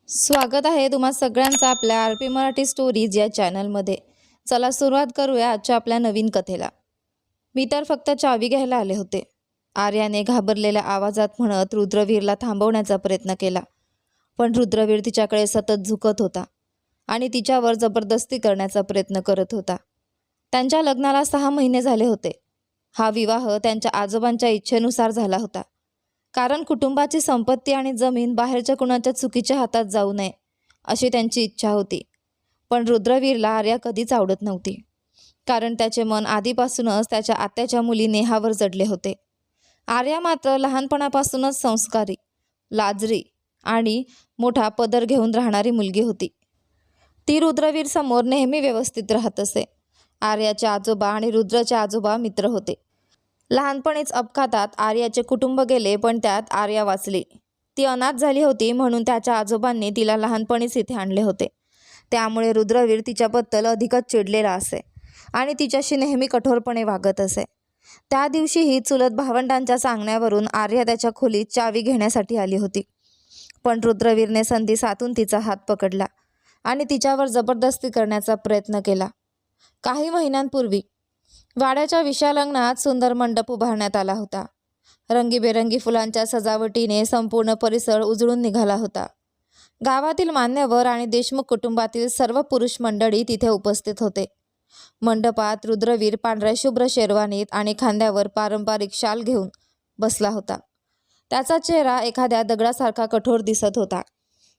स्वागत आहे तुम्हा सगळ्यांचं आपल्या आर.पी. मराठी स्टोरीज या चॅनलमध्ये. चला सुरुवात करूया आजच्या आपल्या नवीन कथेला. मी तर फक्त चावी घ्यायला आले होते, आर्याने घाबरलेल्या आवाजात म्हणत रुद्रवीरला थांबवण्याचा प्रयत्न केला. पण रुद्रवीर तिच्याकडे सतत झुकत होता आणि तिच्यावर जबरदस्ती करण्याचा प्रयत्न करत होता. त्यांच्या लग्नाला 6 महिने झाले होते. हा विवाह त्यांच्या आजोबांच्या इच्छेनुसार झाला होता, कारण कुटुंबाची संपत्ती आणि जमीन बाहेरच्या कुणाच्या चुकीच्या हातात जाऊ नये अशी त्यांची इच्छा होती. पण रुद्रवीरला आर्या कधीच आवडत नव्हती, कारण त्याचे मन आधीपासूनच त्याच्या आत्याच्या मुली नेहावर जडले होते. आर्या मात्र लहानपणापासूनच संस्कारी, लाजरी आणि मोठा पदर घेऊन राहणारी मुलगी होती. ती रुद्रवीर समोर नेहमी व्यवस्थित राहत असे. आर्याचे आजोबा आणि रुद्रचे आजोबा मित्र होते. लहानपणीच अपघातात आर्याचे कुटुंब गेले, पण त्यात आर्या वाचली. ती अनाथ झाली होती, म्हणून त्याच्या आजोबांनी तिला लहानपणीच इथे आणले होते. त्यामुळे रुद्रवीर तिच्याबद्दल अधिकच चिडलेला असे आणि तिच्याशी नेहमी कठोरपणे वागत असे. त्या दिवशीही चुलत भावंडांच्या सांगण्यावरून आर्या त्याच्या खोलीत चावी घेण्यासाठी आली होती. पण रुद्रवीरने संधी साधून तिचा हात पकडला आणि तिच्यावर जबरदस्ती करण्याचा प्रयत्न केला. काही महिन्यांपूर्वी वाड्याच्या विशाल अंगणात सुंदर मंडप उभारण्यात आला होता. रंगीबेरंगी फुलांच्या सजावटीने संपूर्ण परिसर उजळून निघाला होता. गावातील मान्यवर आणि देशमुख कुटुंबातील सर्व पुरुष मंडळी तिथे उपस्थित होते. मंडपात रुद्रवीर पांढऱ्या शुभ्र शेरवानीत आणि खांद्यावर पारंपरिक शाल घेऊन बसला होता. त्याचा चेहरा एखाद्या दगडासारखा कठोर दिसत होता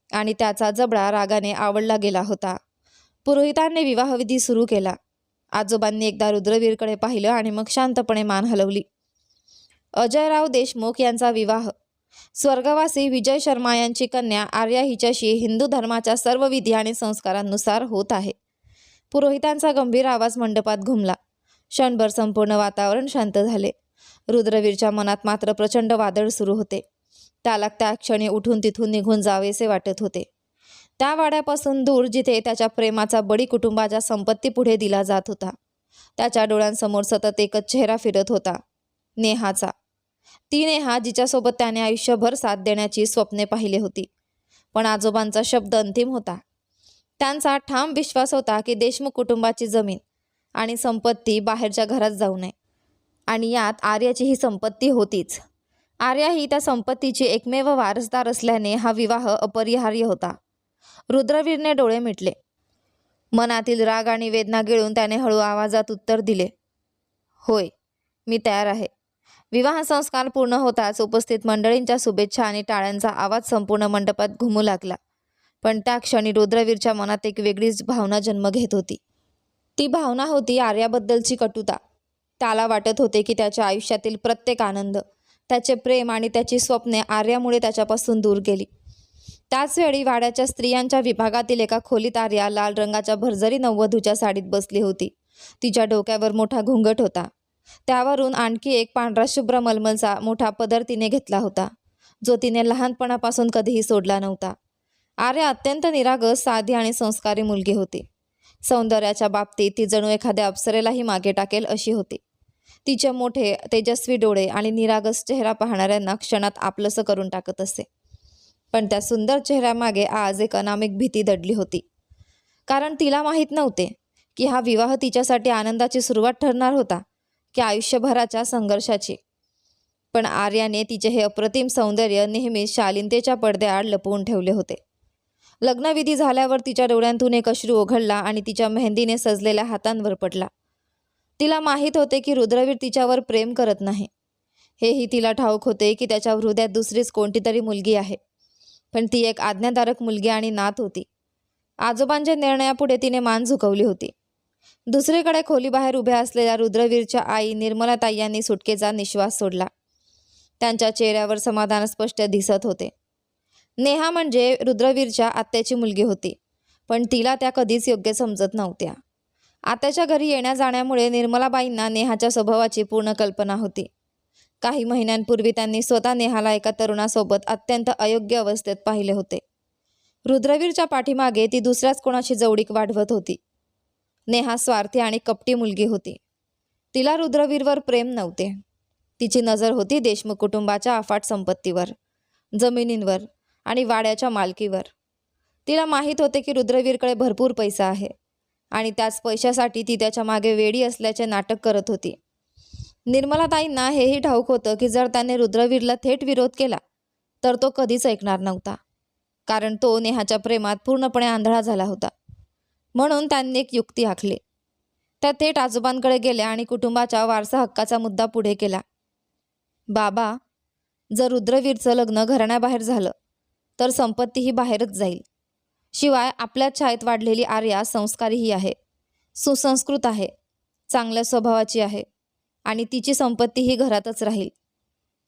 आणि त्याचा जबडा रागाने आवळला गेला होता. पुरोहितांनी विवाहविधी सुरू केला. आजोबांनी एकदा रुद्रवीरकडे पाहिलं आणि मग शांतपणे मान हलवली. अजयराव देशमुख यांचा विवाह स्वर्गवासी विजय शर्मा यांची कन्या आर्या हिच्याशी हिंदू धर्माच्या सर्व विधी आणि संस्कारांनुसार होत आहे. पुरोहितांचा गंभीर आवाज मंडपात घुमला. क्षणभर संपूर्ण वातावरण शांत झाले. रुद्रवीरच्या मनात मात्र प्रचंड वादळ सुरू होते. त्याला त्या क्षणी उठून तिथून निघून जावेसे वाटत होते. त्या वाड्यापासून दूर, जिथे त्याच्या प्रेमाचा बळी कुटुंबाच्या संपत्तीपुढे दिला जात होता. त्याच्या डोळ्यांसमोर सतत एकच चेहरा फिरत होता, नेहाचा. ती नेहा जिच्यासोबत त्याने आयुष्यभर साथ देण्याची स्वप्ने पाहिली होती. पण आजोबांचा शब्द अंतिम होता. त्यांचा ठाम विश्वास होता की देशमुख कुटुंबाची जमीन आणि संपत्ती बाहेरच्या घरात जाऊ नये. आणि यात आर्याची ही संपत्ती होतीच. आर्या ही त्या संपत्तीची एकमेव वारसदार असल्याने हा विवाह अपरिहार्य होता. रुद्रवीरने डोळे मिटले. मनातील राग आणि वेदना गिळून त्याने हळू आवाजात उत्तर दिले, होय, मी तयार आहे. विवाह संस्कार पूर्ण होताच उपस्थित मंडळींच्या शुभेच्छा आणि टाळ्यांचा आवाज संपूर्ण मंडपात घुमू लागला. पण त्या क्षणी रुद्रवीरच्या मनात एक वेगळीच भावना जन्म घेत होती. ती भावना होती आर्याबद्दलची कटुता. त्याला वाटत होते की त्याच्या आयुष्यातील प्रत्येक आनंद, त्याचे प्रेम आणि त्याची स्वप्ने आर्यामुळे त्याच्यापासून दूर गेली. त्याचवेळी वाड्याच्या स्त्रियांच्या विभागातील एका खोलीत आर्या लाल रंगाच्या भरजरी नववधूच्या साडीत बसली होती. तिच्या डोक्यावर मोठा घुंगट होता. त्यावरून आणखी एक पांढरा शुभ्र मलमलचा मोठा पदर तिने घेतला होता, जो तिने लहानपणापासून कधीही सोडला नव्हता. आर्या अत्यंत निरागस, साधी आणि संस्कारी मुलगी होती. सौंदर्याच्या बाबतीत ती जणू एखाद्या अप्सरेलाही मागे टाकेल अशी होती. तिचे मोठे तेजस्वी डोळे आणि निरागस चेहरा पाहणाऱ्यांना क्षणात आपलंसं करून टाकत असे. पण त्या सुंदर चेहऱ्यामागे आज एक अनामिक भीती दडली होती. कारण तिला माहीत नव्हते की हा विवाह तिच्यासाठी आनंदाची सुरुवात ठरणार होता की आयुष्यभराच्या संघर्षाची. पण आर्याने तिचे हे अप्रतिम सौंदर्य नेहमीच शालीनतेच्या पडद्याआड लपवून ठेवले होते. लग्नविधी झाल्यावर तिच्या डोळ्यांतून एक अश्रू ओघळला आणि तिच्या मेहंदीने सजलेल्या हातांवर पडला. तिला माहीत होते की रुद्रवीर तिच्यावर प्रेम करत नाही. हेही तिला ठाऊक होते की त्याच्या हृदयात दुसरीच कोणतीतरी मुलगी आहे. पण ती एक आज्ञाधारक मुलगी आणि नात होती. आजोबांच्या निर्णयापुढे तिने मान झुकवली होती. दुसरीकडे खोलीबाहेर उभ्या असलेल्या रुद्रवीरच्या आई निर्मलाताई यांनी सुटकेचा निश्वास सोडला. त्यांच्या चेहऱ्यावर समाधान स्पष्ट दिसत होते. नेहा म्हणजे रुद्रवीरच्या आत्याची मुलगी होती, पण तिला त्या कधीच योग्य समजत नव्हत्या. आत्याच्या घरी येण्या जाण्यामुळे निर्मलाबाईंना नेहाच्या स्वभावाची पूर्ण कल्पना होती. काही महिन्यांपूर्वी त्यांनी स्वतः नेहाला एका तरुणासोबत अत्यंत अयोग्य अवस्थेत पाहिले होते. रुद्रवीरच्या पाठीमागे ती दुसऱ्याच कोणाशी जवळीक वाढवत होती. नेहा स्वार्थी आणि कपटी मुलगी होती. तिला रुद्रवीरवर प्रेम नव्हते. तिची नजर होती देशमुख कुटुंबाच्या अफाट संपत्तीवर, जमिनींवर आणि वाड्याच्या मालकीवर. तिला माहीत होते की रुद्रवीरकडे भरपूर पैसा आहे आणि त्याच पैशासाठी ती त्याच्या मागे वेडी असल्याचे नाटक करत होती. निर्मलाताईंना हेही ठाऊक होतं की जर त्याने रुद्रवीरला थेट विरोध केला तर तो कधीच ऐकणार नव्हता, कारण तो नेहाच्या प्रेमात पूर्णपणे आंधळा झाला होता. म्हणून त्यांनी एक युक्ती आखली. त्या थेट आजोबांकडे गेल्या आणि कुटुंबाच्या वारसा हक्काचा मुद्दा पुढे केला. बाबा, जर रुद्रवीरचं लग्न घराण्याबाहेर झालं तर संपत्तीही बाहेरच जाईल. शिवाय आपल्याच छायेत वाढलेली आर्या संस्कारीही आहे, सुसंस्कृत आहे, चांगल्या स्वभावाची आहे आणि तिची संपत्तीही घरातच राहील.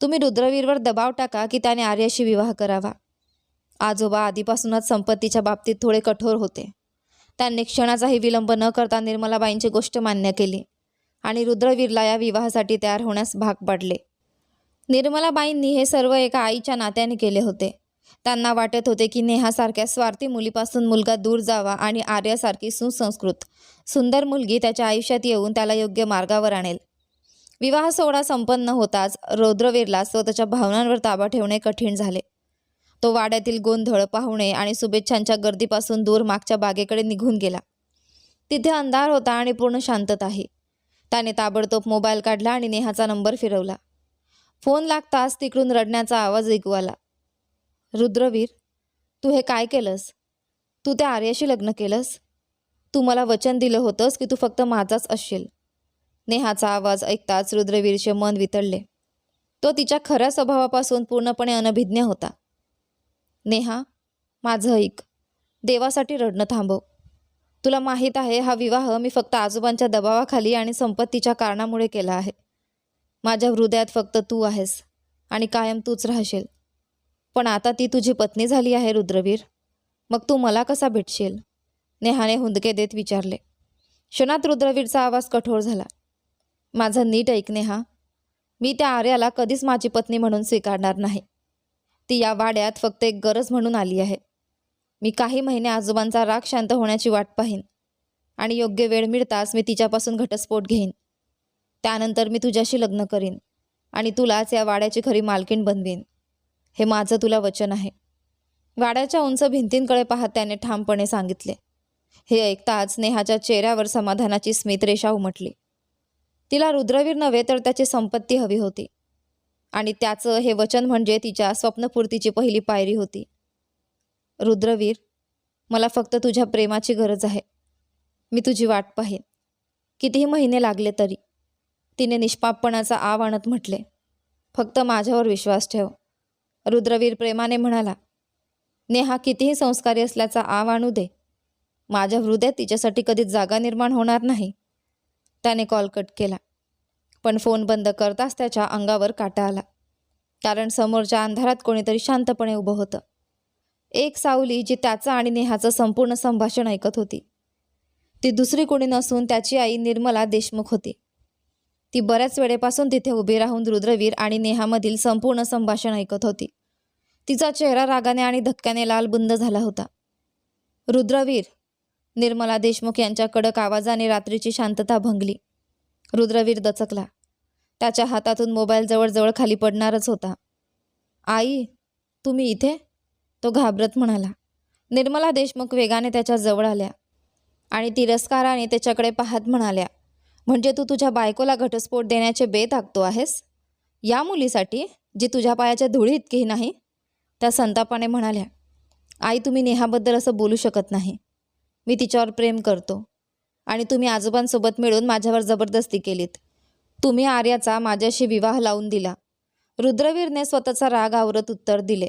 तुम्ही रुद्रवीरवर दबाव टाका की त्याने आर्याशी विवाह करावा. आजोबा आधीपासूनच संपत्तीच्या बाबतीत थोडे कठोर होते. त्यांनी क्षणाचाही विलंब न करता निर्मलाबाईंची गोष्ट मान्य केली आणि रुद्रवीरला या विवाहासाठी तयार होण्यास भाग पाडले. निर्मलाबाईंनी हे सर्व एका आईच्या नात्याने केले होते. त्यांना वाटत होते की नेहासारख्या स्वार्थी मुलीपासून मुलगा दूर जावा आणि आर्यासारखी सुसंस्कृत सुंदर मुलगी त्याच्या आयुष्यात येऊन त्याला योग्य मार्गावर आणेल. विवाह सोहळा संपन्न होताच रुद्रवीरला स्वतःच्या भावनांवर ताबा ठेवणे कठीण झाले. तो वाड्यातील गोंधळ, पाहुणे आणि शुभेच्छांच्या गर्दीपासून दूर मागच्या बागेकडे निघून गेला. तिथे अंधार होता आणि पूर्ण शांतताही. त्याने ताबडतोब मोबाईल काढला आणि नेहाचा नंबर फिरवला. फोन लागताच तिकडून रडण्याचा आवाज ऐकू आला. रुद्रवीर, तू हे काय केलंस? तू त्या आर्याशी लग्न केलंस? तू मला वचन दिलं होतंस की तू फक्त माझाच असशील. नेहाचा आवाज ऐकताच रुद्रवीरचे मन वितळले. तो तिच्या खऱ्या स्वभावापासून पूर्णपणे अनभिज्ञ होता. नेहा, माझं ऐक. देवासाठी रडणं थांबव. तुला माहीत आहे, हा विवाह मी फक्त आजोबांच्या दबावाखाली आणि संपत्तीच्या कारणामुळे केला आहे. माझ्या हृदयात फक्त तू आहेस आणि कायम तूच राहशील. पण आता ती तुझी पत्नी झाली आहे रुद्रवीर, मग तू मला कसा भेटशील? नेहाने हुंदके देत विचारले. क्षणात रुद्रवीरचा आवाज कठोर झाला. माझं नीट ऐक नेहा, मी त्या आर्याला कधीच माझी पत्नी म्हणून स्वीकारणार नाही. ती या वाड्यात फक्त एक गरज म्हणून आली आहे. मी काही महिने आजोबांचा राग शांत होण्याची वाट पाहीन आणि योग्य वेळ मिळताच मी तिच्यापासून घटस्फोट घेईन. त्यानंतर मी तुझ्याशी लग्न करीन आणि तुलाच या वाड्याची खरी मालकीण बनवीन. हे माझं तुला वचन आहे. वाड्याच्या उंच भिंतींकडे पाहत त्याने ठामपणे सांगितले. हे ऐकताच नेहाच्या चेहऱ्यावर समाधानाची स्मितरेषा उमटली. तिला रुद्रवीर नव्हे तर त्याची संपत्ती हवी होती आणि त्याचं हे वचन म्हणजे तिच्या स्वप्नपूर्तीची पहिली पायरी होती. रुद्रवीर, मला फक्त तुझ्या प्रेमाची गरज आहे. मी तुझी वाट पाहीन, कितीही महिने लागले तरी. तिने निष्पापपणाचा आव आणत म्हटले. फक्त माझ्यावर विश्वास ठेव. रुद्रवीर प्रेमाने म्हणाला. नेहा कितीही संस्कारी असल्याचा आव आणू दे, माझ्या हृदयात तिच्यासाठी कधीच जागा निर्माण होणार नाही. त्याने कॉल कट केला, पण फोन बंद करताच त्याच्या अंगावर काटा आला, कारण समोरच्या अंधारात कोणीतरी शांतपणे उभं होतं. एक सावली जी त्याचं आणि नेहाचं संपूर्ण संभाषण ऐकत होती. ती दुसरी कोणी नसून त्याची आई निर्मला देशमुख होती. ती बऱ्याच वेळेपासून तिथे उभी राहून रुद्रवीर आणि नेहामधील संपूर्ण संभाषण ऐकत होती. तिचा चेहरा रागाने आणि धक्क्याने लालबुंद झाला होता. रुद्रवीर, निर्मला देशमुख यांच्या कडक आवाजाने रात्रीची शांतता भंगली. रुद्रवीर दचकला. त्याच्या हातातून मोबाईल जवळजवळ खाली पडणारच होता. आई, तुम्ही इथे? तो घाबरत म्हणाला. निर्मला देशमुख वेगाने त्याच्या जवळ आल्या आणि तिरस्काराने त्याच्याकडे पाहत म्हणाल्या, म्हणजे तू तुझ्या बायकोला घटस्फोट देण्याचे बेत आखतो आहेस? या मुलीसाठी जी तुझ्या पायाच्या धुळी इतकीही नाही? त्या संतापाने म्हणाल्या. आई, तुम्ही नेहाबद्दल असं बोलू शकत नाही. मी तिच्यावर प्रेम करतो आणि तुम्ही आजोबांसोबत मिळून माझ्यावर जबरदस्ती केलीत. तुम्ही आर्याचा माझ्याशी विवाह लावून दिला. रुद्रवीरने स्वतःचा राग आवरत उत्तर दिले.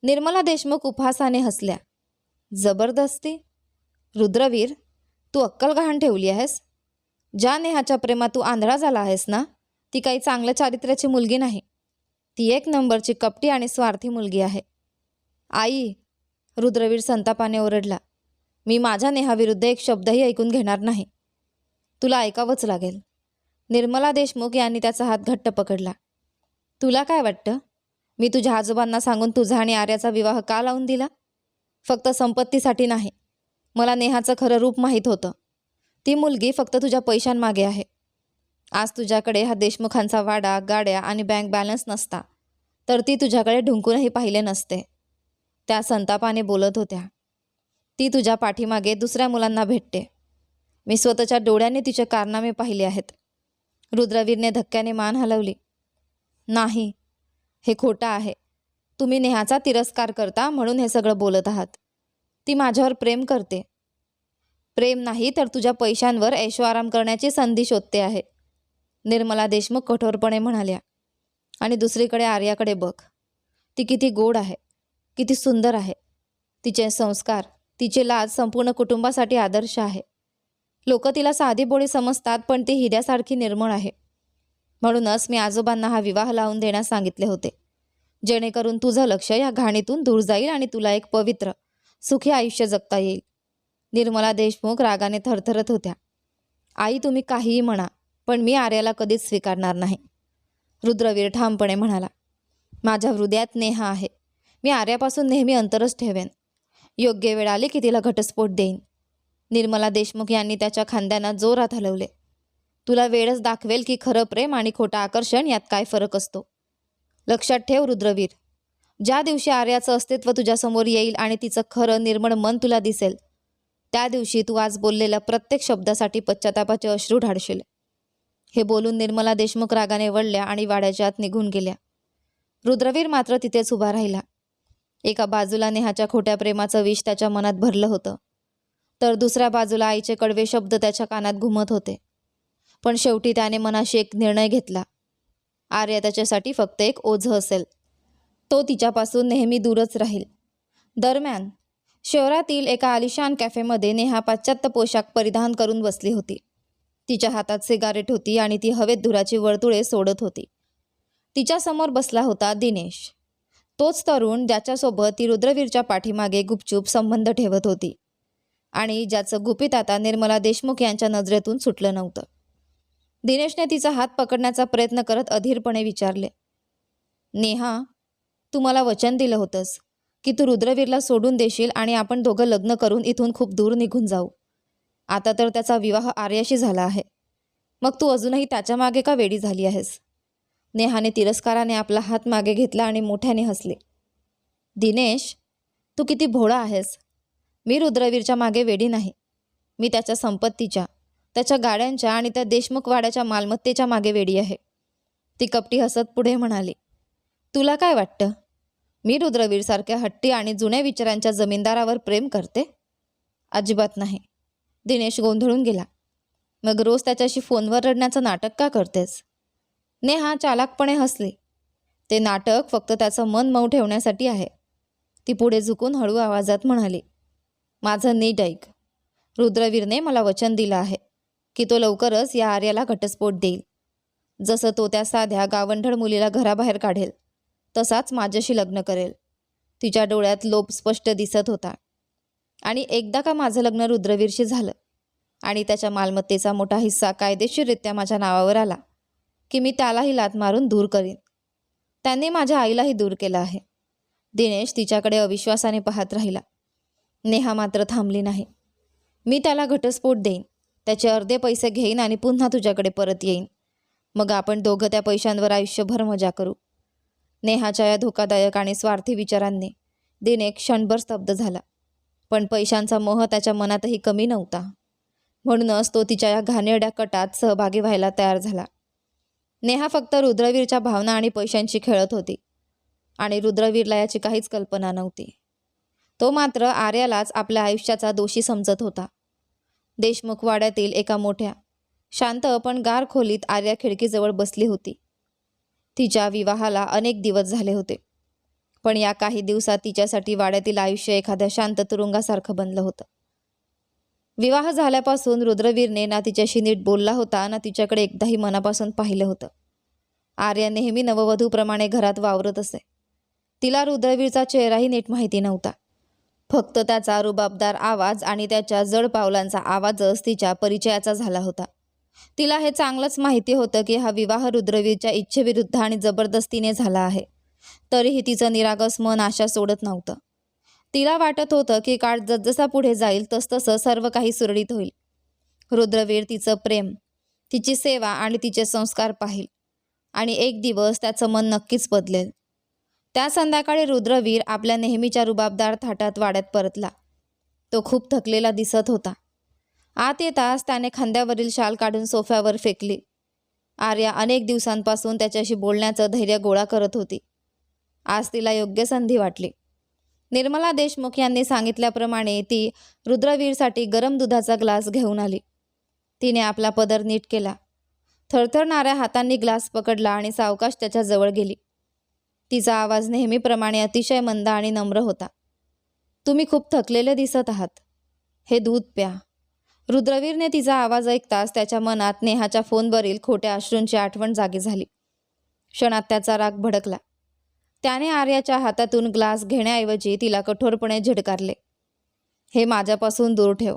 निर्मला देशमुख उपहासाने हसल्या. जबरदस्ती? रुद्रवीर, तू अक्कल गहाण ठेवली आहेस? ज्या नेहाच्या प्रेमात तू आंधळा झाला आहेस ना, ती काही चांगल्या चारित्र्याची मुलगी नाही. ती एक नंबरची कपटी आणि स्वार्थी मुलगी आहे. आई, रुद्रवीर संतापाने ओरडला, मी माझ्या नेहाविरुद्ध एक शब्दही ऐकून घेणार नाही. तुला ऐकावंच लागेल. निर्मला देशमुख यांनी त्याचा हात घट्ट पकडला. तुला काय वाटतं, मी तुझ्या आजोबांना सांगून तुझा आणि आर्याचा विवाह का लावून दिला? फक्त संपत्तीसाठी नाही. मला नेहाचं खरं रूप माहीत होतं. ती मुलगी फक्त तुझ्या पैशांमागे आहे. आज तुझ्याकडे हा देशमुखांचा वाडा, गाड्या आणि बँक बॅलन्स नसता तर ती तुझ्याकडे ढुंकूनही पाहिले नसते. त्या संतापाने बोलत होत्या. ती तुझ्या पाठीमागे दुसऱ्या मुलांना भेटते. मी स्वतःच्या डोळ्यांनी तिचे कारनामे पाहिले आहेत. रुद्रवीरने धक्क्याने मान हलवली. नाही, हे खोटं आहे. तुम्ही नेहाचा तिरस्कार करता म्हणून हे सगळं बोलत आहात. ती माझ्यावर प्रेम करते. प्रेम नाही तर तुझ्या पैशांवर ऐशोआराम करण्याची संधी शोधते आहे, निर्मला देशमुख कठोरपणे म्हणाल्या. आणि दुसरीकडे आर्याकडे बघ. ती किती गोड आहे, किती सुंदर आहे. तिचे संस्कार, तिची लाज संपूर्ण कुटुंबासाठी आदर्श आहे. लोक तिला साधीभोळी समजतात, पण ती हिऱ्यासारखी निर्मळ आहे. म्हणूनच मी आजोबांना हा विवाह लावून देण्यास सांगितले होते, जेणेकरून तुझं लक्ष या घाणीतून दूर जाईल आणि तुला एक पवित्र, सुखी आयुष्य जगता येईल. निर्मला देशमुख रागाने थरथरत होत्या. आई, तुम्ही काहीही म्हणा, पण मी आर्याला कधीच स्वीकारणार नाही, रुद्रवीर ठामपणे म्हणाला. माझ्या हृदयात नेहा आहे. मी आर्यापासून नेहमी अंतरच ठेवेन. योग्य वेळ आली की तिला घटस्फोट देईन. निर्मला देशमुख यांनी त्याच्या खांद्यांना जोरात हलवले. तुला वेळच दाखवेल की खरं प्रेम आणि खोटं आकर्षण यात काय फरक असतो. लक्षात ठेव रुद्रवीर, ज्या दिवशी आर्याचं अस्तित्व तुझ्यासमोर येईल आणि तिचं खरं निर्मळ मन तुला दिसेल, त्या दिवशी तू आज बोललेल्या प्रत्येक शब्दासाठी पश्चातापाचे अश्रू ढाळशील. हे बोलून निर्मला देशमुख रागाने वळल्या आणि वाड्याच्या आत निघून गेल्या. रुद्रवीर मात्र तिथेच उभा राहिला. एका बाजूला नेहाच्या खोट्या प्रेमाचं विष त्याच्या मनात भरलं होतं, तर दुसऱ्या बाजूला आईचे कडवे शब्द त्याच्या कानात घुमत होते. पण शेवटी त्याने मनाशी एक निर्णय घेतला. आर्या त्याच्यासाठी फक्त एक ओझं असेल. तो तिच्यापासून नेहमी दूरच राहील. दरम्यान शहरातील एका आलिशान कॅफेमध्ये नेहा पाश्चात्य पोशाख परिधान करून बसली होती. तिच्या हातात सिगारेट होती आणि ती हवेत धुराची वर्तुळे सोडत होती. तिच्यासमोर बसला होता दिनेश, तोच तरुण ज्याच्यासोबत ती रुद्रवीरच्या पाठीमागे गुपचूप संबंध ठेवत होती आणि ज्याचं गुपित आता निर्मला देशमुख यांच्या नजरेतून सुटलं नव्हतं. दिनेशने तिचा हात पकडण्याचा प्रयत्न करत अधीरपणे विचारले. नेहा, तू मला वचन दिलं होतंस की तू रुद्रवीरला सोडून देशील आणि आपण दोघं लग्न करून इथून खूप दूर निघून जाऊ. आता तर त्याचा विवाह आर्याशी झाला आहे. मग तू अजूनही त्याच्या मागे का वेडी झाली आहेस? नेहाने तिरस्काराने आपला हात मागे घेतला आणि मोठ्याने हसले. दिनेश, तू किती भोळा आहेस. मी रुद्रवीरच्या मागे वेडी नाही. मी त्याच्या संपत्तीच्या, त्याच्या गाड्यांच्या आणि त्या देशमुख वाड्याच्या मालमत्तेच्या मागे वेडी आहे. ती कपटी हसत पुढे म्हणाली. तुला काय वाटतं, मी रुद्रवीरसारख्या हट्टी आणि जुन्या विचारांच्या जमीनदारावर प्रेम करते? अजिबात नाही. दिनेश गोंधळून गेला. मग रोज त्याच्याशी फोनवर रडण्याचं नाटक का करतेस? नेहा चालाकपणे हसली. ते नाटक फक्त त्याचं मन मऊ ठेवण्यासाठी आहे. ती पुढे झुकून हळू आवाजात म्हणाली. माझं नीट ऐक. रुद्रवीरने मला वचन दिलं आहे की तो लवकरच या आर्याला घटस्फोट देईल. जसं तो त्या साध्या गावंढळ मुलीला घराबाहेर काढेल, तसाच माझ्याशी लग्न करेल. तिच्या डोळ्यात लोभ स्पष्ट दिसत होता. आणि एकदा का माझं लग्न रुद्रवीरशी झालं आणि त्याच्या मालमत्तेचा मोठा हिस्सा कायदेशीररित्या माझ्या नावावर आला की मी त्यालाही लाथ मारून दूर करीन. त्यांनी माझ्या आईलाही दूर केलं आहे. दिनेश तिच्याकडे अविश्वासाने पाहत राहिला. नेहा मात्र थांबली नाही. मी त्याला घटस्फोट देईन, त्याचे अर्धे पैसे घेईन आणि पुन्हा तुझ्याकडे परत येईन. मग आपण दोघं त्या पैशांवर आयुष्यभर मजा करू. नेहाच्या या धोकादायक आणि स्वार्थी विचारांनी दिनेश क्षणभर स्तब्ध झाला. पण पैशांचा मोह त्याच्या मनातही कमी नव्हता. म्हणूनच तो तिच्या या घाणेरड्या कटात सहभागी व्हायला तयार झाला. नेहा फक्त रुद्रवीरच्या भावना आणि पैशांची खेळत होती आणि रुद्रवीरला याची काहीच कल्पना नव्हती. तो मात्र आर्यालाच आपल्या आयुष्याचा दोषी समजत होता. देशमुख वाड्यातील एका मोठ्या, शांत पण गार खोलीत आर्या खिडकीजवळ बसली होती. तिच्या विवाहाला अनेक दिवस झाले होते, पण या काही दिवसात तिच्यासाठी वाड्यातील आयुष्य एखाद्या शांत तुरुंगासारखं बनलं होतं. विवाह झाल्यापासून रुद्रवीरने ना तिच्याशी नीट बोलला होता ना तिच्याकडे एकदाही मनापासून पाहिलं होतं. आर्या नेहमी नववधूप्रमाणे घरात वावरत असे. तिला रुद्रवीरचा चेहराही नीट माहिती नव्हता. फक्त त्याचा रुबाबदार आवाज आणि त्याच्या जड पावलांचा आवाजच तिच्या परिचयाचा झाला होता. तिला हे चांगलंच माहिती होतं की हा विवाह रुद्रवीरच्या इच्छेविरुद्ध आणि जबरदस्तीने झाला आहे. तरीही तिचं निरागस मन आशा सोडत नव्हतं. तिला वाटत होतं की काळ जसजसा पुढे जाईल तसतसं सर्व काही सुरळीत होईल. रुद्रवीर तिचं प्रेम, तिची सेवा आणि तिचे संस्कार पाहिल आणि एक दिवस त्याचं मन नक्कीच बदलेल. त्या संध्याकाळी रुद्रवीर आपल्या नेहमीच्या रुबाबदार थाटात वाड्यात परतला. तो खूप थकलेला दिसत होता. आत येताच त्याने खांद्यावरील शाल काढून सोफ्यावर फेकली. आर्या अनेक दिवसांपासून त्याच्याशी बोलण्याचं धैर्य गोळा करत होती. आज तिला योग्य संधी वाटली. निर्मला देशमुख यांनी सांगितल्याप्रमाणे ती रुद्रवीरसाठी गरम दुधाचा ग्लास घेऊन आली. तिने आपला पदर नीट केला. थरथरणाऱ्या हातांनी ग्लास पकडला आणि सावकाश त्याच्या जवळ गेली. तिचा आवाज नेहमीप्रमाणे अतिशय मंद आणि नम्र होता. तुम्ही खूप थकलेले दिसत आहात. हे दूध प्या. रुद्रवीरने तिचा आवाज ऐकताच त्याच्या मनात नेहाच्या फोनवरील खोट्या अश्रूंची आठवण जागी झाली. क्षणात त्याचा राग भडकला. त्याने आर्याच्या हातातून ग्लास घेण्याऐवजी तिला कठोरपणे झिडकारले. हे माझ्यापासून दूर ठेव.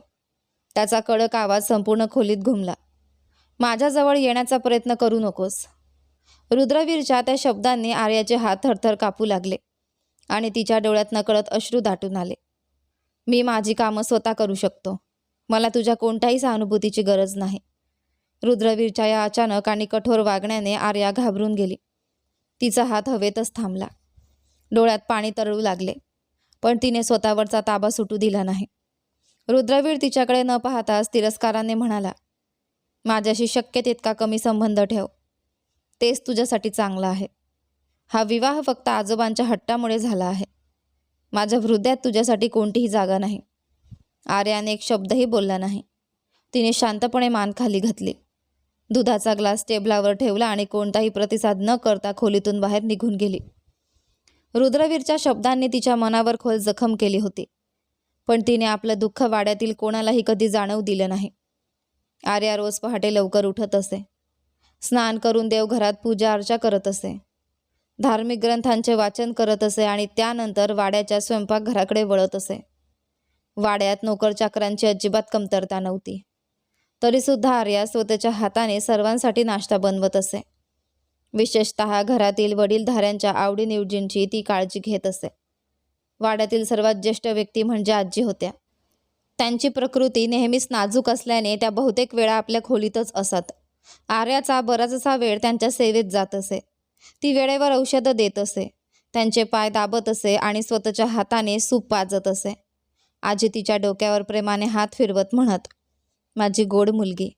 त्याचा कडक आवाज संपूर्ण खोलीत घुमला. माझ्याजवळ येण्याचा प्रयत्न करू नकोस. रुद्रवीरच्या त्या शब्दांनी आर्याचे हात थरथर कापू लागले आणि तिच्या डोळ्यात नकळत अश्रू दाटून आले. मी माझी कामं स्वतः करू शकतो. मला तुझ्या कोणत्याही सहानुभूतीची गरज नाही. रुद्रवीरच्या या अचानक आणि कठोर वागण्याने आर्या घाबरून गेली. तिचा हात हवेतच थांबला. डोळ्यात पाणी तरळू लागले, पण तिने स्वतःवरचा ताबा सुटू दिला नाही. रुद्रवीर तिच्याकडे न पाहताच तिरस्काराने म्हणाला, माझ्याशी शक्य तितका कमी संबंध ठेव. तेच तुझ्यासाठी चांगलं आहे. हा विवाह फक्त आजोबांच्या हट्टामुळे झाला आहे. माझ्या हृदयात तुझ्यासाठी कोणतीही जागा नाही. आर्याने एक शब्दही बोलला नाही. तिने शांतपणे मान खाली घातली. दुधाचा ग्लास टेबलावर ठेवला आणि कोणताही प्रतिसाद न करता खोलीतून बाहेर निघून गेली. रुद्रवीरच्या शब्दांनी तिच्या मनावर खोल जखम केली होती, पण तिने आपलं दुःख वाड्यातील कोणालाही कधी जाणवू दिलं नाही. आर्या रोज पहाटे लवकर उठत असे. स्नान करून देवघरात पूजा अर्चा करत असे. धार्मिक ग्रंथांचे वाचन करत असे आणि त्यानंतर वाड्याच्या स्वयंपाकघराकडे वळत असे. वाड्यात नोकरचाकरांची अजिबात कमतरता नव्हती. तरीसुद्धा आर्या स्वतःच्या हाताने सर्वांसाठी नाश्ता बनवत असे. विशेषतः घरातील वडीलधाऱ्यांच्या आवडीनिवडींची ती काळजी घेत असे. वाड्यातील सर्वात ज्येष्ठ व्यक्ती म्हणजे आजी होत्या. त्यांची प्रकृती नेहमीच नाजूक असल्याने त्या बहुतेक वेळा आपल्या खोलीतच असत. आर्याचा बराचसा वेळ त्यांच्या सेवेत जात असे. ती वेळेवर औषधं देत असे, त्यांचे पाय दाबत असे आणि स्वतःच्या हाताने सूप पाजत असे. आजी तिच्या डोक्यावर प्रेमाने हात फिरवत म्हणत, माझी गोड मुलगी,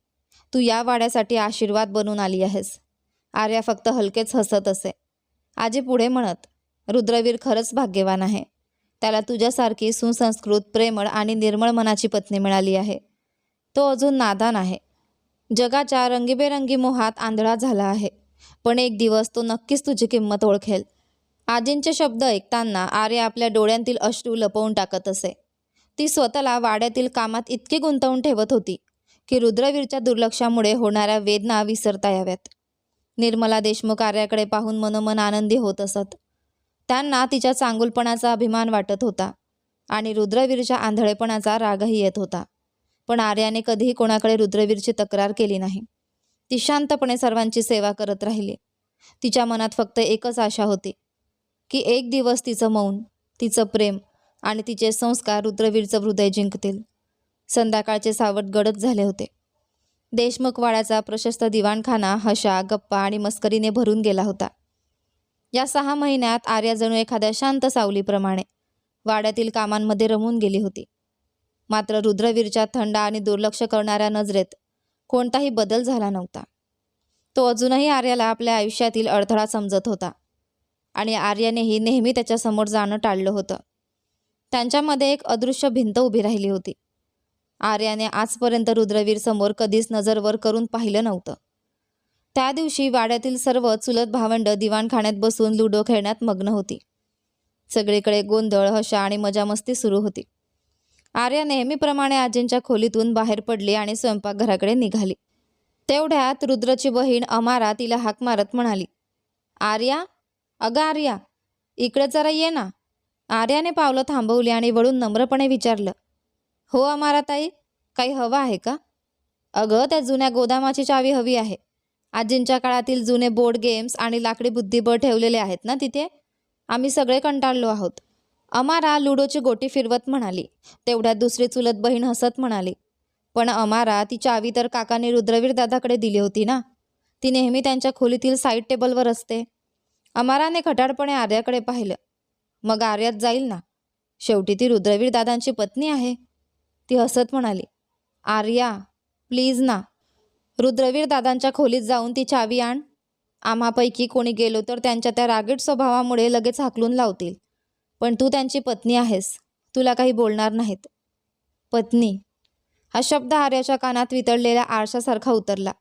तू या वाड्यासाठी आशीर्वाद बनून आली आहेस. आर्या फक्त हलकेच हसत असे. आजी पुढे म्हणत, रुद्रवीर खरंच भाग्यवान आहे. त्याला तुझ्यासारखी सुसंस्कृत, प्रेमळ आणि निर्मळ मनाची पत्नी मिळाली आहे. तो अजून नादान आहे. जगाच्या रंगीबेरंगी मोहात आंधळा झाला आहे, पण एक दिवस तो नक्कीच तुझी किंमत ओळखेल. आजींचे शब्द ऐकताना आर्या आपल्या डोळ्यांतील अश्रू लपवून टाकत असे. ती स्वतःला वाड्यातील कामात इतकी गुंतवून ठेवत होती की रुद्रवीरच्या दुर्लक्षामुळे होणाऱ्या वेदना विसरता याव्यात. निर्मला देशमुख आर्याकडे पाहून मनोमन आनंदी होत असत. त्यांना तिच्या चांगुलपणाचा अभिमान वाटत होता आणि रुद्रवीरच्या आंधळेपणाचा रागही येत होता. पण आर्याने कधीही कोणाकडे रुद्रवीरची तक्रार केली नाही. ती शांतपणे सर्वांची सेवा करत राहिली. तिच्या मनात फक्त एकच आशा होती की एक दिवस तिचं मौन, तिचं प्रेम आणि तिचे संस्कार रुद्रवीरचं हृदय जिंकतील. संध्याकाळचे सावट गडद झाले होते. देशमुख वाड्याचा प्रशस्त दिवाणखाना हशा, गप्पा आणि मस्करीने भरून गेला होता. या 6 महिन्यात आर्या जणू एखाद्या शांत सावलीप्रमाणे वाड्यातील कामांमध्ये रमून गेली होती. मात्र रुद्रवीरच्या थंड आणि दुर्लक्ष करणाऱ्या नजरेत कोणताही बदल झाला नव्हता. तो अजूनही आर्याला आपल्या आयुष्यातील अडथळा समजत होता आणि आर्यानेही नेहमी त्याच्यासमोर जाणं टाळलं होतं. त्यांच्यामध्ये एक अदृश्य भिंत उभी राहिली होती. आर्याने आजपर्यंत रुद्रवीर समोर कधीच नजर वर करून पाहिलं नव्हतं. त्या दिवशी वाड्यातील सर्व चुलत भावंड दिवाणखान्यात बसून लुडो खेळण्यात मग्न होती. सगळीकडे गोंधळ, हशा आणि मजामस्ती सुरू होती. आर्या नेहमीप्रमाणे आजींच्या खोलीतून बाहेर पडली आणि स्वयंपाकघराकडे निघाली. तेवढ्यात रुद्रची बहीण अमारा तिला हाक मारत म्हणाली, आर्या, अगं आर्या, इकडे जरा ये ना. आर्याने पावलं थांबवली आणि वळून नम्रपणे विचारलं, हो अमाराताई, काही हवं आहे का? अगं, त्या जुन्या गोदामाची चावी हवी आहे. आजींच्या काळातील जुने बोर्ड गेम्स आणि लाकडी बुद्धिबळ ठेवलेले आहेत ना तिथे. आम्ही सगळे कंटाळलो आहोत. अमारा लुडोची गोटी फिरवत म्हणाली. तेवढ्यात दुसरी चुलत बहीण हसत म्हणाली, पण अमारा, ती चावी तर काकाने रुद्रवीर दादाकडे दिली होती ना. ती नेहमी त्यांच्या खोलीतील साईड टेबलवर असते. अमाराने खटाडपणे आर्याकडे पाहिलं. मग आर्यात जाईल ना. शेवटी ती रुद्रवीर दादांची पत्नी आहे. ती हसत म्हणाली, आर्या प्लीज ना. रुद्रवीर दादांच्या खोलीत जाऊन ती चावी आण. आम्हापैकी कोणी गेलो तर त्यांच्या त्या रागीट स्वभावामुळे लगेच हाकलून लावतील. पण तू त्यांची पत्नी आहेस, तुला काही बोलणार नाहीत. पत्नी हा शब्द आर्याच्या कानात वितळलेल्या आरशासारखा उतरला.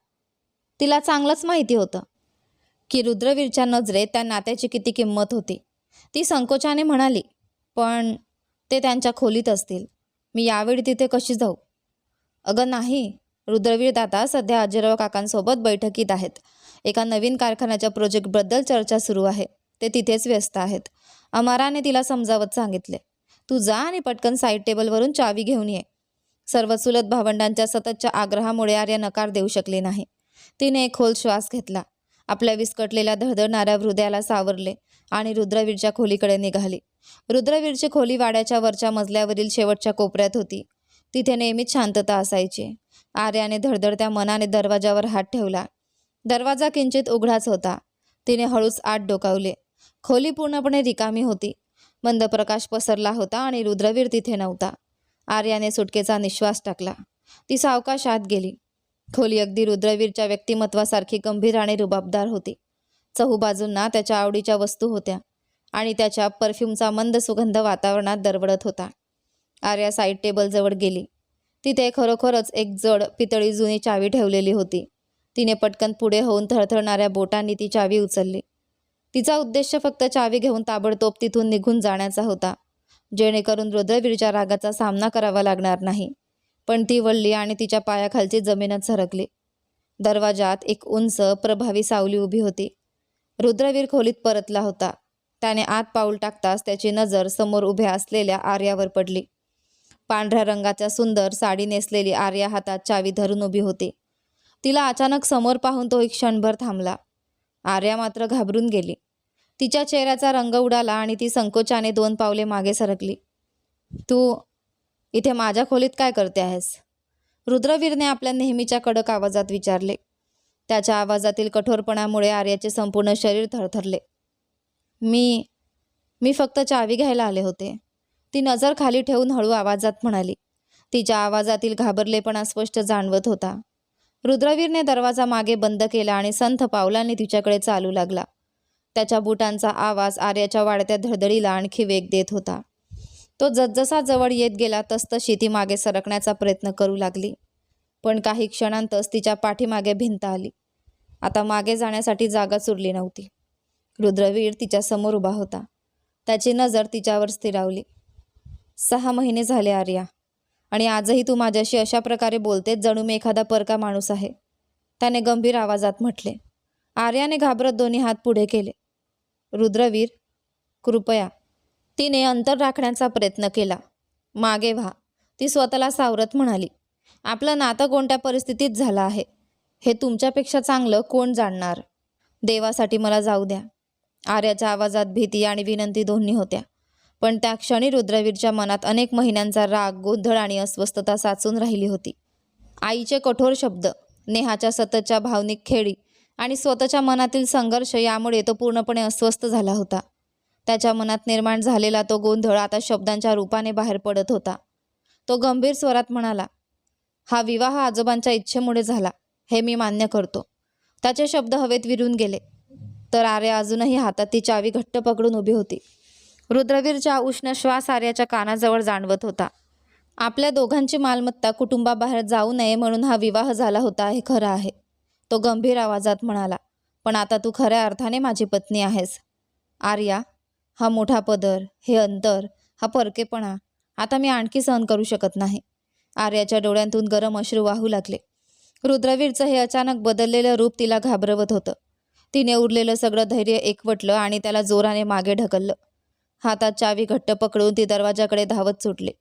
तिला चांगलंच माहिती होतं की रुद्रवीरच्या नजरेत त्या नात्याची किती किंमत होती. ती संकोचाने म्हणाली, पण ते त्यांच्या खोलीत असतील, मी यावेळी तिथे कशी जाऊ? अगं नाही, रुद्रवीर दादा सध्या अजयराव काकांसोबत बैठकीत आहेत. एका नवीन कारखान्याच्या प्रोजेक्टबद्दल चर्चा सुरू आहे. ते तिथेच व्यस्त आहेत. अमाराने तिला समजावत सांगितले. तू जा आणि पटकन साईड टेबलवरून चावी घेऊन ये. सर्व चुलत भावंडांच्या सततच्या आग्रहामुळे आर्या नकार देऊ शकली नाही. तिने एक खोल श्वास घेतला, आपल्या विस्कटलेल्या धडधडणाऱ्या हृदयाला सावरले आणि रुद्रवीरच्या खोलीकडे निघाली. रुद्रवीरची खोली वाड्याच्या वरच्या मजल्यावरील शेवटच्या कोपऱ्यात होती. तिथे नेहमीच शांतता असायची. आर्याने धडधडत्या मनाने दरवाजावर हात ठेवला. दरवाजा किंचित उघडाच होता. तिने हळूच आत डोकावले. खोली पूर्णपणे रिकामी होती. मंद प्रकाश पसरला होता आणि रुद्रवीर तिथे नव्हता. आर्याने सुटकेचा निश्वास टाकला. ती सावकाश आत गेली. खोली अगदी रुद्रवीरच्या व्यक्तिमत्वासारखी गंभीर आणि रुबाबदार होती. चहूबाजूंना त्याच्या आवडीच्या वस्तू होत्या आणि त्याच्या परफ्यूमचा मंद सुगंध वातावरणात दरवळत होता. आर्या साईड टेबलजवळ गेली. तिथे खरोखरच एक जड पितळी जुनी चावी ठेवलेली होती. तिने पटकन पुढे होऊन थरथरणाऱ्या बोटांनी ती चावी उचलली. तिचा उद्देश फक्त चावी घेऊन ताबडतोब तिथून निघून जाण्याचा होता, जेणेकरून रुद्रवीरच्या रागाचा सामना करावा लागणार नाही. पण ती वळली आणि तिच्या पायाखालची जमीनच सरकली. दरवाजात एक उंच प्रभावी सावली उभी होती. रुद्रवीर खोलीत परतला होता. त्याने आत पाऊल टाकताच त्याची नजर समोर उभ्या असलेल्या आर्यावर पडली. पांढऱ्या रंगाच्या सुंदर साडी नेसलेली आर्या हातात चावी धरून उभी होती. तिला अचानक समोर पाहून तो एक क्षणभर थांबला. आर्या मात्र घाबरून गेली. तिच्या चेहऱ्याचा रंग उडाला आणि ती संकोचाने 2 पावले मागे सरकली. तू इथे माझ्या खोलीत काय करते आहेस? रुद्रवीरने आपल्या नेहमीच्या कडक आवाजात विचारले. त्याच्या आवाजातील कठोरपणामुळे आर्याचे संपूर्ण शरीर थरथरले. मी फक्त चावी घ्यायला आले होते, ती नजर खाली ठेवून हळू आवाजात म्हणाली. तिच्या आवाजातील घाबरलेपणा स्पष्ट जाणवत होता. रुद्रवीरने दरवाजा मागे बंद केला आणि संथ पावलांनी तिच्याकडे चालू लागला. त्याच्या बुटांचा आवाज आर्याच्या वाढत्या धडधडीला आणखी वेग देत होता. तो जसजसा जवळ येत गेला तसतशी ती मागे सरकण्याचा प्रयत्न करू लागली. पण काही क्षणांतच तिच्या पाठीमागे भिंत आली. आता मागे जाण्यासाठी जागाच उरली नव्हती. रुद्रवीर तिच्या समोर उभा होता. त्याची नजर तिच्यावर स्थिरावली. 6 महिने झाले आर्या, आणि आजही तू माझ्याशी अशा प्रकारे बोलतेस जणू मी एखादा परका माणूस आहे, त्याने गंभीर आवाजात म्हटले. आर्याने घाबरत दोन्ही हात पुढे केले. रुद्रवीर, कृपया. तिने अंतर राखण्याचा प्रयत्न केला. मागे व्हा, ती स्वतःला सावरत म्हणाली. आपलं नातं कोणत्या परिस्थितीत झालं आहे हे तुमच्यापेक्षा चांगलं कोण जाणणार? देवासाठी मला जाऊ द्या. आर्याच्या आवाजात भीती आणि विनंती दोन्ही होत्या. पण त्या क्षणी रुद्रवीरच्या मनात अनेक महिन्यांचा राग, गोंधळ आणि अस्वस्थता साचून राहिली होती. आईचे कठोर शब्द, नेहाच्या सततच्या भावनिक खेळी आणि स्वतःच्या मनातील संघर्ष यामुळे तो पूर्णपणे अस्वस्थ झाला होता. त्याच्या मनात निर्माण झालेला तो गोंधळ आता शब्दांच्या रूपाने बाहेर पडत होता. तो गंभीर स्वरात म्हणाला, हा विवाह आजोबांच्या इच्छेमुळे झाला, हे मी मान्य करतो. त्याचे शब्द हवेत विरून गेले. तर आर्या अजूनही हातात ती चावी घट्ट पकडून उभी होती. रुद्रवीरचा उष्ण श्वास आर्याच्या कानाजवळ जाणवत होता. आपल्या दोघांची मालमत्ता कुटुंबाबाहेर जाऊ नये म्हणून हा विवाह झाला होता हे खरं आहे, तो गंभीर आवाजात म्हणाला. पण आता तू खऱ्या अर्थाने माझी पत्नी आहेस. आर्या, हा मोठा पदर, हे अंतर, हा परकेपणा आता मी आणखी सहन करू शकत नाही. आर्याच्या डोळ्यांतून गरम अश्रू वाहू लागले. रुद्रवीरचं हे अचानक बदललेलं रूप तिला घाबरवत होतं. तिने उरलेलं सगळं धैर्य एकवटलं आणि त्याला जोराने मागे ढकललं. हातात चावी घट्ट पकडून ती दरवाजाकडे धावत सुटली.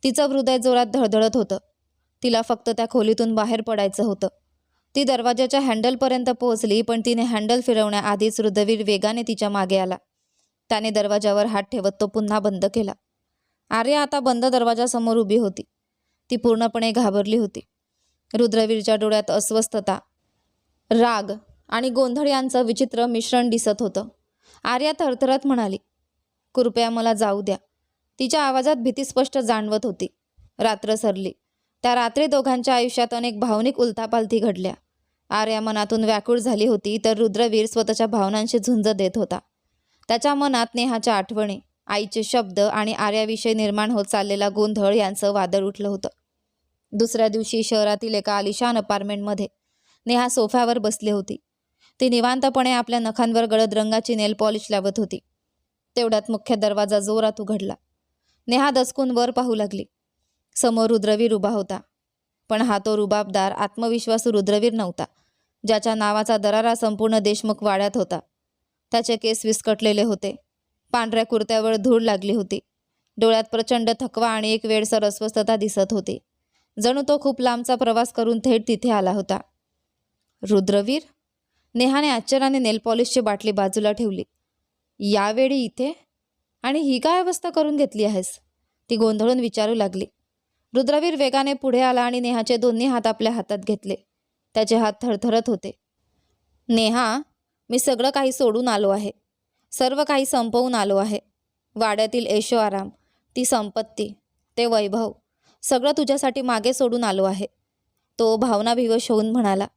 तिचं हृदय जोरात धडधडत होतं. तिला फक्त त्या खोलीतून बाहेर पडायचं होतं. ती दरवाजाच्या हँडलपर्यंत पोहोचली, पण तिने हँडल फिरवण्याआधीच रुद्रवीर वेगाने तिच्या मागे आला. त्याने दरवाजावर हात ठेवत तो पुन्हा बंद केला. आर्या आता बंद दरवाजासमोर उभी होती. ती पूर्णपणे घाबरली होती. रुद्रवीरच्या डोळ्यात अस्वस्थता, राग आणि गोंधळ यांचं विचित्र मिश्रण दिसत होतं. आर्या थरथरत म्हणाली, कृपया मला जाऊ द्या. तिच्या आवाजात भीती स्पष्ट जाणवत होती. रात्र सरली. त्या रात्री दोघांच्या आयुष्यात अनेक भावनिक उलथापालथी घडल्या. आर्या मनातून व्याकुळ झाली होती, तर रुद्रवीर स्वतःच्या भावनांशी झुंज देत होता. त्याच्या मनात नेहाच्या आठवणी, आईचे शब्द आणि आर्याविषयी निर्माण होत चाललेला गोंधळ यांचं वादळ उठलं होतं. दुसऱ्या दिवशी शहरातील एका आलिशान अपार्टमेंटमध्ये नेहा सोफ्यावर बसली होती. ती निवांतपणे आपल्या नखांवर गडद रंगाची नेल पॉलिश लावत होती. तेवढ्यात मुख्य दरवाजा जोरात उघडला. नेहा दचकून वर पाहू लागली. समोर रुद्रवीर उभा होता. पण हा तो रुबाबदार, आत्मविश्वासू रुद्रवीर नव्हता, ज्याच्या नावाचा दरारा संपूर्ण देशमुख वाड्यात होता. त्याचे केस विस्कटलेले होते. पांढऱ्या कुर्त्यावर धूळ लागली होती. डोळ्यात प्रचंड थकवा आणि एक वेळसर अस्वस्थता दिसत होती. जणू तो खूप लांबचा प्रवास करून थेट तिथे आला होता. रुद्रवीर? नेहाने आश्चर्याने नेल पॉलिशची बाटली बाजूला ठेवली. यावेळी इथे? आणि ही काय अवस्था करून घेतली आहेस? ती गोंधळून विचारू लागली. रुद्रवीर वेगाने पुढे आला आणि नेहाचे दोन्ही हात आपल्या हातात घेतले. त्याचे हात थरथरत होते. नेहा, मी सगळं काही सोडून आलो आहे. सर्व काही संपवून आलो आहे. वाड्यातील ऐशो आराम, ती संपत्ती, ते वैभव, सगळं तुझ्यासाठी मागे सोडून आलो आहे. तो भावनाविवश होऊन म्हणाला.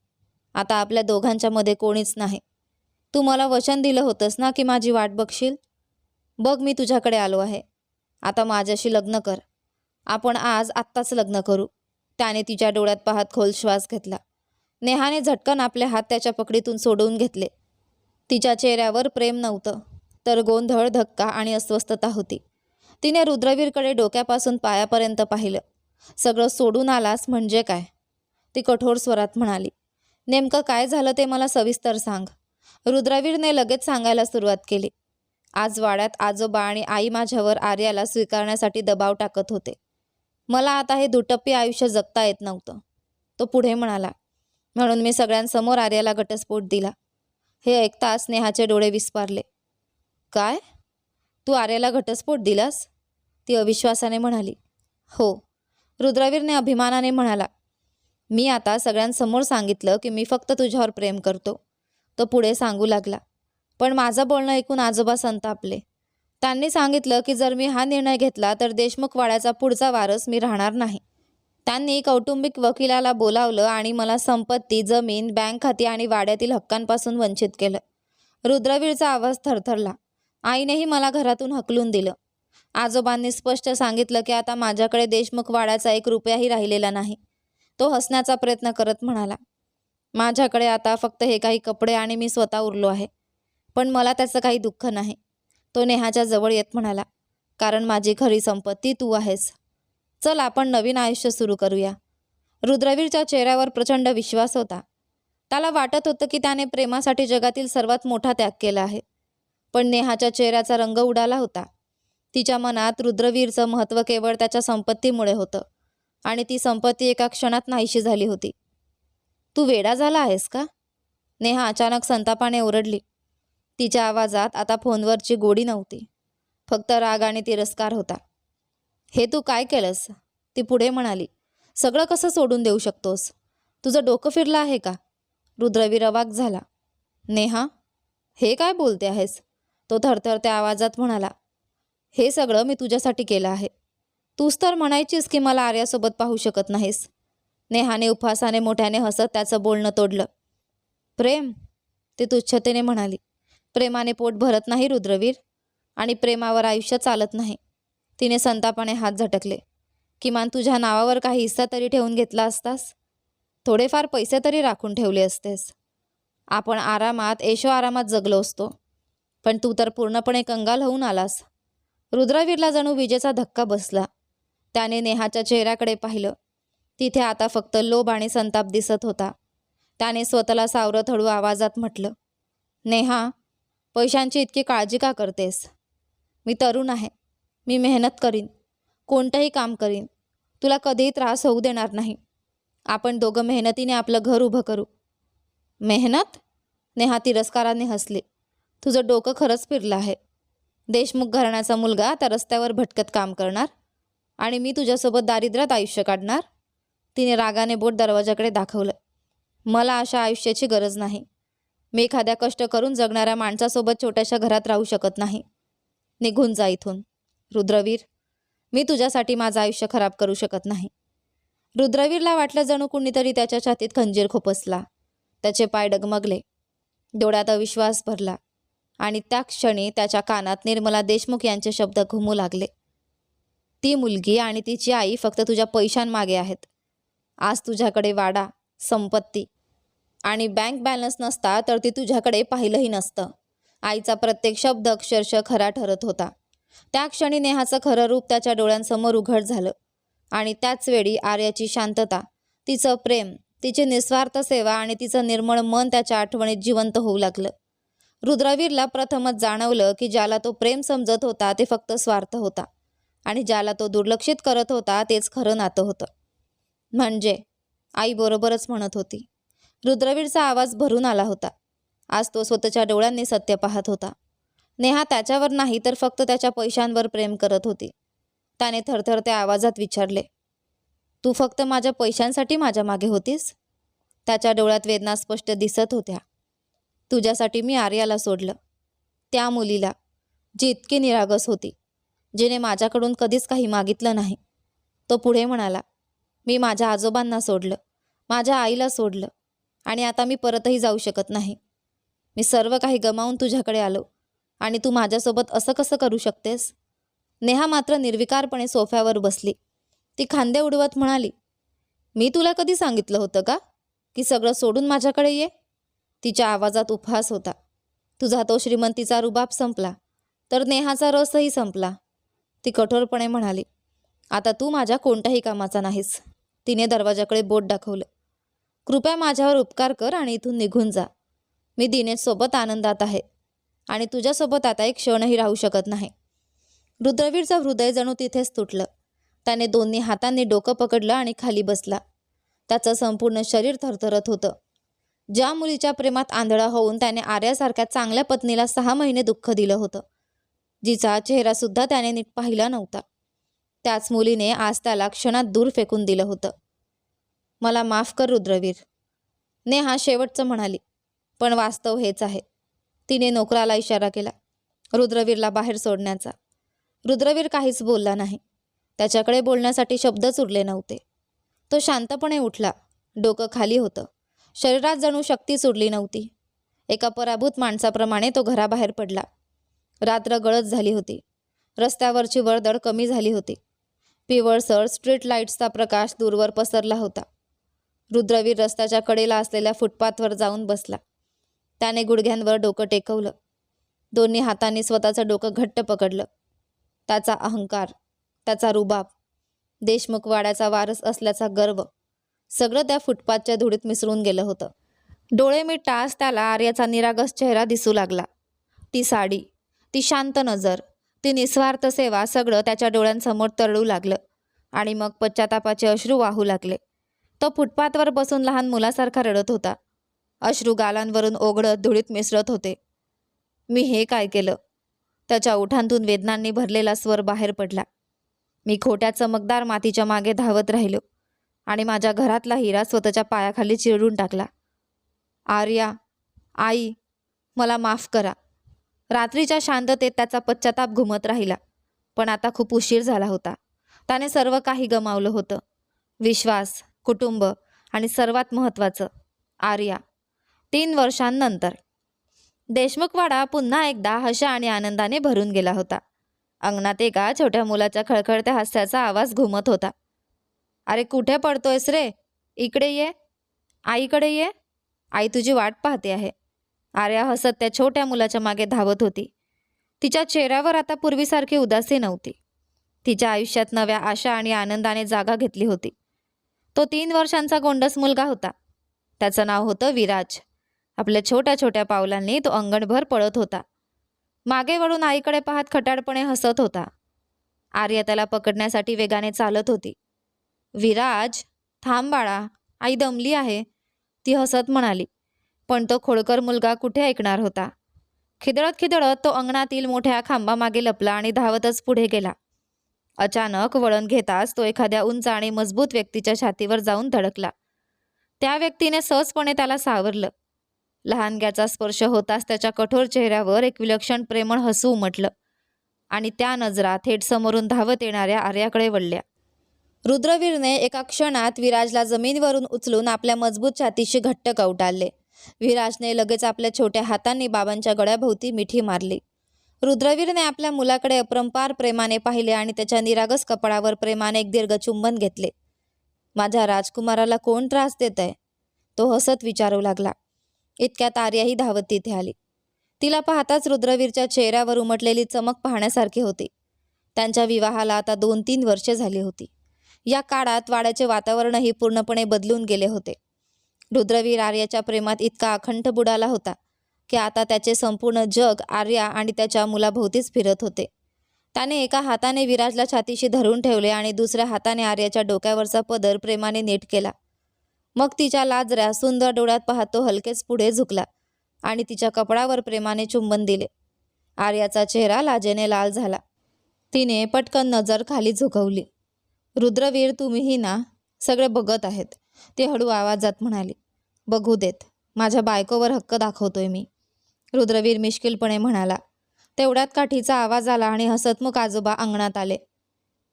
आता आपल्या दोघांच्या मध्ये कोणीच नाही. तू मला वचन दिलं होतंस ना की माझी वाट बघशील. बघ, मी तुझ्याकडे आलो आहे. आता माझ्याशी लग्न कर. आपण आत्ताच लग्न करू. त्याने तिच्या डोळ्यात पाहत खोल श्वास घेतला. नेहाने झटकन आपले हात त्याच्या पकडीतून सोडवून घेतले. तिच्या चेहऱ्यावर प्रेम नव्हतं, तर गोंधळ, धक्का आणि अस्वस्थता होती. तिने रुद्रवीरकडे डोक्यापासून पायापर्यंत पाहिलं. सगळं सोडून आलास म्हणजे काय? ती कठोर स्वरात म्हणाली. नेमकं काय झालं ते मला सविस्तर सांग. रुद्रवीरने लगेच सांगायला सुरुवात केली. आज वाड्यात आजोबा आणि आई माझ्यावर आर्याला स्वीकारण्यासाठी दबाव टाकत होते. मला आता हे दुटप्पी आयुष्य जगता येत नव्हतं. तो पुढे म्हणाला. म्हणून मी सगळ्यांसमोर आर्याला घटस्फोट दिला. हे ऐकताच नेहाचे डोळे विस्फारले. काय? तू आर्याला घटस्फोट दिलास? ती अविश्वासाने म्हणाली. हो. रुद्रवीरने अभिमानाने म्हणाला. मी आता सगळ्यांसमोर सांगितलं की मी फक्त तुझ्यावर प्रेम करतो. तो पुढे सांगू लागला. पण माझं बोलणं ऐकून आजोबा संतापले. त्यांनी सांगितलं की जर मी हा निर्णय घेतला तर देशमुख वाड्याचा पुढचा वारस मी राहणार नाही. त्यांनी कौटुंबिक वकिलाला बोलावलं आणि मला संपत्ती, जमीन, बँक खाती आणि वाड्यातील हक्कांपासून वंचित केलं. रुद्रवीरचा आवाज थरथरला. आईनेही मला घरातून हकलून दिलं. आजोबांनी स्पष्ट सांगितलं की आता माझ्याकडे देशमुख वाड्याचा 1 रुपयाही राहिलेला नाही. तो हसण्याचा प्रयत्न करत म्हणाला. माझ्याकडे आता फक्त हे काही कपडे आणि मी स्वतः उरलो आहे. पण मला त्याचं काही दुःख नाही. तो नेहाच्या जवळ येत म्हणाला. कारण माझी खरी संपत्ती तू आहेस. चल, आपण नवीन आयुष्य सुरू करूया. रुद्रवीरच्या चेहऱ्यावर प्रचंड विश्वास होता. त्याला वाटत होतं की त्याने प्रेमासाठी जगातील सर्वात मोठा त्याग केला आहे. पण नेहाच्या चेहऱ्याचा रंग उडाला होता. तिच्या मनात रुद्रवीरचं महत्त्व केवळ त्याच्या संपत्तीमुळे होतं आणि ती संपत्ती एका क्षणात नाहीशी झाली होती. तू वेडा झाला आहेस का? नेहा अचानक संतापाने ओरडली. तिच्या आवाजात आता फोनवरची गोडी नव्हती, फक्त राग आणि तिरस्कार होता. हे तू काय केलंस? ती पुढे म्हणाली. सगळं कसं सोडून देऊ शकतोस? तुझं डोकं फिरलं आहे का? रुद्रवीर अवाक झाला. नेहा, हे काय बोलते आहेस? तो थरथरत्या आवाजात म्हणाला. हे सगळं मी तुझ्यासाठी केलं आहे. तूच तर म्हणायचीस की मला आर्यासोबत पाहू शकत नाहीस. नेहाने उपहासाने मोठ्याने हसत त्याचं बोलणं तोडलं. प्रेम? ती तुच्छतेने म्हणाली. प्रेमाने पोट भरत नाही रुद्रवीर, आणि प्रेमावर आयुष्य चालत नाही. तिने संतापाने हात झटकले. किमान तुझ्या नावावर काही हिस्सा तरी ठेवून घेतला असतास. थोडेफार पैसे तरी राखून ठेवले असतेस. आपण आरामात, ऐशो आरामात जगलो असतो. पण तू तर पूर्णपणे कंगाल होऊन आलास. रुद्रवीरला जणू विजेचा धक्का बसला. त्याने नेहाच्या चेहऱ्याकडे पाहिलं. तिथे आता फक्त लोभ आणि संताप दिसत होता. त्याने स्वतःला सावरत हळू आवाजात म्हटलं. नेहा, पैशांची इतकी काळजी का करतेस? मी तरुण आहे. मी मेहनत करीन, कोणतंही काम करीन. तुला कधीही त्रास होऊ देणार नाही. आपण दोघं मेहनतीने आपलं घर उभं करू. मेहनत? नेहा तिरस्काराने हसली. तुझं डोकं खरंच फिरलं आहे. देशमुख घराण्याचा मुलगा त्या रस्त्यावर भटकत काम करणार आणि मी तुझ्यासोबत दारिद्र्यात आयुष्य काढणार? तिने रागाने बोट दरवाजाकडे दाखवलं. मला अशा आयुष्याची गरज नाही. मी एखाद्या कष्ट करून जगणाऱ्या माणसासोबत छोट्याशा घरात राहू शकत नाही. निघून जा इथून. रुद्रवीर, मी तुझ्यासाठी माझं आयुष्य खराब करू शकत नाही. रुद्रवीरला वाटलं जणू कुणीतरी त्याच्या छातीत खंजीर खुपसला. त्याचे पाय डगमगले, डोळ्यात अविश्वास भरला आणि त्या क्षणी त्याच्या कानात निर्मला देशमुख यांचे शब्द घुमू लागले. ती मुलगी आणि तिची आई फक्त तुझ्या पैशांमागे आहेत. आज तुझ्याकडे वाडा, संपत्ती आणि बँक बॅलन्स नसता तर ती तुझ्याकडे पाहिलंही नसतं. आईचा प्रत्येक शब्द अक्षरशः खरा ठरत होता. त्या क्षणी नेहाचं खरं रूप त्याच्या डोळ्यांसमोर उघड झालं आणि त्याच वेळी आर्याची शांतता, तिचं प्रेम, तिची निस्वार्थ सेवा आणि तिचं निर्मळ मन त्याच्या आठवणीत जिवंत होऊ लागलं. रुद्रवीरला प्रथमच जाणवलं की ज्याला तो प्रेम समजत होता ते फक्त स्वार्थ होता आणि ज्याला तो दुर्लक्षित करत होता तेच खरं नातं होतं. म्हणजे आई बरोबरच म्हणत होती. रुद्रवीरचा आवाज भरून आला होता. आज तो स्वतःच्या डोळ्यांनी सत्य पाहत होता. नेहा त्याच्यावर नाही तर फक्त त्याच्या पैशांवर प्रेम करत होती. त्याने थरथरत्या आवाजात विचारले, तू फक्त माझ्या पैशांसाठी माझ्या मागे होतीस? त्याच्या डोळ्यात वेदना स्पष्ट दिसत होत्या. तुझ्यासाठी मी आर्याला सोडलं, त्या मुलीला जी इतकी निरागस होती, जिने माझ्याकडून कधीच काही मागितलं नाही. तो पुढे म्हणाला, मी माझ्या आजोबांना सोडलं, माझ्या आईला सोडलं आणि आता मी परतही जाऊ शकत नाही. मी सर्व काही गमावून तुझ्याकडे आलो आणि तू माझ्यासोबत असं कसं करू शकतेस? नेहा मात्र निर्विकारपणे सोफ्यावर बसली. ती खांदे उडवत म्हणाली, मी तुला कधी सांगितलं होतं का की सगळं सोडून माझ्याकडे ये? तिच्या आवाजात उपहास होता. तुझा तो श्रीमंतीचा रुबाब संपला तर नेहाचा रसही संपला. ती कठोरपणे म्हणाली, आता तू माझ्या कोणत्याही कामाचा नाहीस. तिने दरवाजाकडे बोट दाखवलं. कृपया माझ्यावर उपकार कर आणि इथून निघून जा. मी दिनेशसोबत आनंदात आहे आणि तुझ्यासोबत आता एक क्षणही राहू शकत नाही. रुद्रवीरचं हृदय जणू तिथेच तुटलं. त्याने दोन्ही हातांनी डोकं पकडलं आणि खाली बसला. त्याचं संपूर्ण शरीर थरथरत होतं. ज्या मुलीच्या प्रेमात आंधळा होऊन त्याने आर्यासारख्या चांगल्या पत्नीला 6 महिने दुःख दिलं होतं, जिचा चेहरासुद्धा त्याने नीट पाहिला नव्हता, त्याच मुलीने आज त्याला क्षणात दूर फेकून दिलं होतं. मला माफ कर रुद्रवीर, नेहा शेवटचं म्हणाली. पण वास्तव हेच आहे. तिने नोकराला इशारा केला रुद्रवीरला बाहेर सोडण्याचा. रुद्रवीर काहीच बोलला नाही. त्याच्याकडे बोलण्यासाठी शब्दच उरले नव्हते. तो शांतपणे उठला. डोकं खाली होतं. शरीरात जणू शक्तीच उरली नव्हती. एका पराभूत माणसाप्रमाणे तो घराबाहेर पडला. रात्र गडद झाली होती. रस्त्यावरची वर्दळ कमी झाली होती. पिवळसर स्ट्रीट लाईट्सचा प्रकाश दूरवर पसरला होता. रुद्रवीर रस्त्याच्या कडेला असलेल्या फुटपाथवर जाऊन बसला. त्याने गुडघ्यांवर डोकं टेकवलं. दोन्ही हातांनी स्वतःचं डोकं घट्ट पकडलं. त्याचा अहंकार, त्याचा रुबाब, देशमुख वाड्याचा वारस असल्याचा गर्व, सगळं त्या फुटपाथच्या धुळीत मिसळून गेलं होतं. डोळे मिटताच त्याला आर्याचा निरागस चेहरा दिसू लागला. ती साडी, ती शांत नजर, ती निस्वार्थ सेवा सगळं त्याच्या डोळ्यांसमोर तरळू लागलं आणि मग पश्चातापाचे अश्रू वाहू लागले. तो फुटपाथवर बसून लहान मुलासारखा रडत होता. अश्रू गालांवरून ओघळत धुळीत मिसळत होते. मी हे काय केलं? त्याच्या ओठांतून वेदनांनी भरलेला स्वर बाहेर पडला. मी खोट्या चमकदार मातीच्या मागे धावत राहिलो आणि माझ्या घरातला हिरा स्वतःच्या पायाखाली चिरडून टाकला. आर्या, आई, मला माफ करा. रात्रीच्या शांततेत त्याचा पश्चाताप घुमत राहिला. पण आता खूप उशीर झाला होता. त्याने सर्व काही गमावलं होतं. विश्वास, कुटुंब आणि सर्वात महत्त्वाचं आर्या. 3 वर्षांनंतर देशमुखवाडा पुन्हा एकदा हशा आणि आनंदाने भरून गेला होता. अंगणात एका छोट्या मुलाच्या खळखळत्या हास्याचा आवाज घुमत होता. अरे कुठे पडतोयस रे? इकडे ये, आईकडे ये, आई तुझी वाट पाहते आहे. आर्या हसत त्या छोट्या मुलाच्या मागे धावत होती. तिच्या चेहऱ्यावर आता पूर्वीसारखी उदासी नव्हती. तिच्या आयुष्यात नव्या आशा आणि आनंदाने जागा घेतली होती. तो 3 वर्षांचा गोंडस मुलगा होता. त्याचं नाव होतं विराज. आपल्या छोट्या छोट्या पावलांनी तो अंगणभर पळत होता. मागे वळून आईकडे पाहत खटाडपणे हसत होता. आर्या त्याला पकडण्यासाठी वेगाने चालत होती. विराज, थांब बाळा, आई दमली आहे, ती हसत म्हणाली. पण तो खोडकर मुलगा कुठे ऐकणार होता. खिदळत खिदळत तो अंगणातील मोठ्या खांबामागे लपला आणि धावतच पुढे गेला. अचानक वळण घेताच तो एखाद्या उंच आणि मजबूत व्यक्तीच्या छातीवर जाऊन धडकला. त्या व्यक्तीने सहजपणे त्याला सावरलं. लहानग्याचा स्पर्श होताच त्याच्या कठोर चेहऱ्यावर एक विलक्षण प्रेमळ हसू उमटलं. आणि त्या नजरा थेट समोरून धावत येणाऱ्या आर्याकडे वळल्या. रुद्रवीरने एका क्षणात विराजला जमिनीवरून उचलून आपल्या मजबूत छातीशी घट्ट कवटाळले. विराजने लगेच आपल्या छोट्या हातांनी बाबांच्या गळ्याभोवती मिठी मारली. रुद्रवीरने आपल्या मुलाकडे अपरंपार प्रेमाने पाहिले आणि त्याच्या निरागस कपाळावर प्रेमाने एक दीर्घ चुंबन घेतले. माझ्या राजकुमाराला कोण त्रास देत आहे? तो हसत विचारू लागला. इतक्यात आर्याही धावत तिथे आली. तिला पाहताच रुद्रवीरच्या चेहऱ्यावर उमटलेली चमक पाहण्यासारखी होती. त्यांच्या विवाहाला आता 2-3 वर्षे झाली होती. या काळात वाड्याचे वातावरणही पूर्णपणे बदलून गेले होते. रुद्रवीर आर्याच्या प्रेमात इतका अखंड बुडाला होता की आता त्याचे संपूर्ण जग आर्या आणि त्याच्या मुलाभोवतीच फिरत होते. त्याने एका हाताने विराजला छातीशी धरून ठेवले आणि दुसऱ्या हाताने आर्याच्या डोक्यावरचा पदर प्रेमाने नीट केला. मग तिच्या लाजऱ्या सुंदर डोळ्यात पाहत तो हलकेच पुढे झुकला आणि तिच्या कपडावर प्रेमाने चुंबन दिले. आर्याचा चेहरा लाजेने लाल झाला. तिने पटकन नजर खाली झुकवली. रुद्रवीर, तुम्हीही ना? सगळे बघत आहेत, ती हळू आवाजात म्हणाली. बघू देत, माझ्या बायकोवर हक्क दाखवतोय मी, रुद्रवीर मिश्किलपणे म्हणाला. तेवढ्यात काठीचा आवाज आला आणि हसतमुख आजोबा अंगणात आले.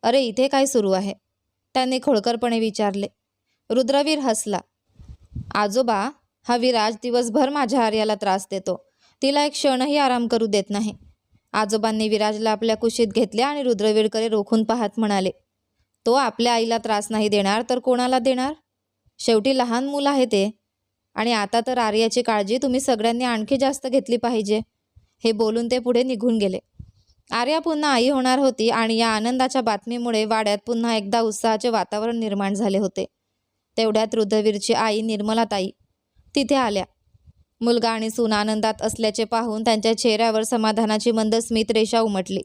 अरे, इथे काय सुरू आहे? त्यांनी खोडकरपणे विचारले. रुद्रवीर हसला. आजोबा, हा विराज दिवसभर माझ्या आर्याला त्रास देतो. तिला एक क्षणही आराम करू देत नाही. आजोबांनी विराजला आपल्या कुशीत घेतले आणि रुद्रवीरकडे रोखून पाहत म्हणाले. तो आपल्या आईला त्रास नाही देणार तर कोणाला देणार? शेवटी लहान मूल आहे ते. आणि आता तर आर्याची काळजी तुम्ही सगळ्यांनी आणखी जास्त घेतली पाहिजे. हे बोलून ते पुढे निघून गेले. आर्या पुन्हा आई होणार होती आणि या आनंदाच्या बातमीमुळे वाड्यात पुन्हा एकदा उत्साहाचे वातावरण निर्माण झाले होते. तेवढ्यात रुद्रवीरची आई निर्मलाताई तिथे आल्या. मुलगा आणि सून आनंदात असल्याचे पाहून त्यांच्या चेहऱ्यावर समाधानाची मंद स्मित रेषा उमटली.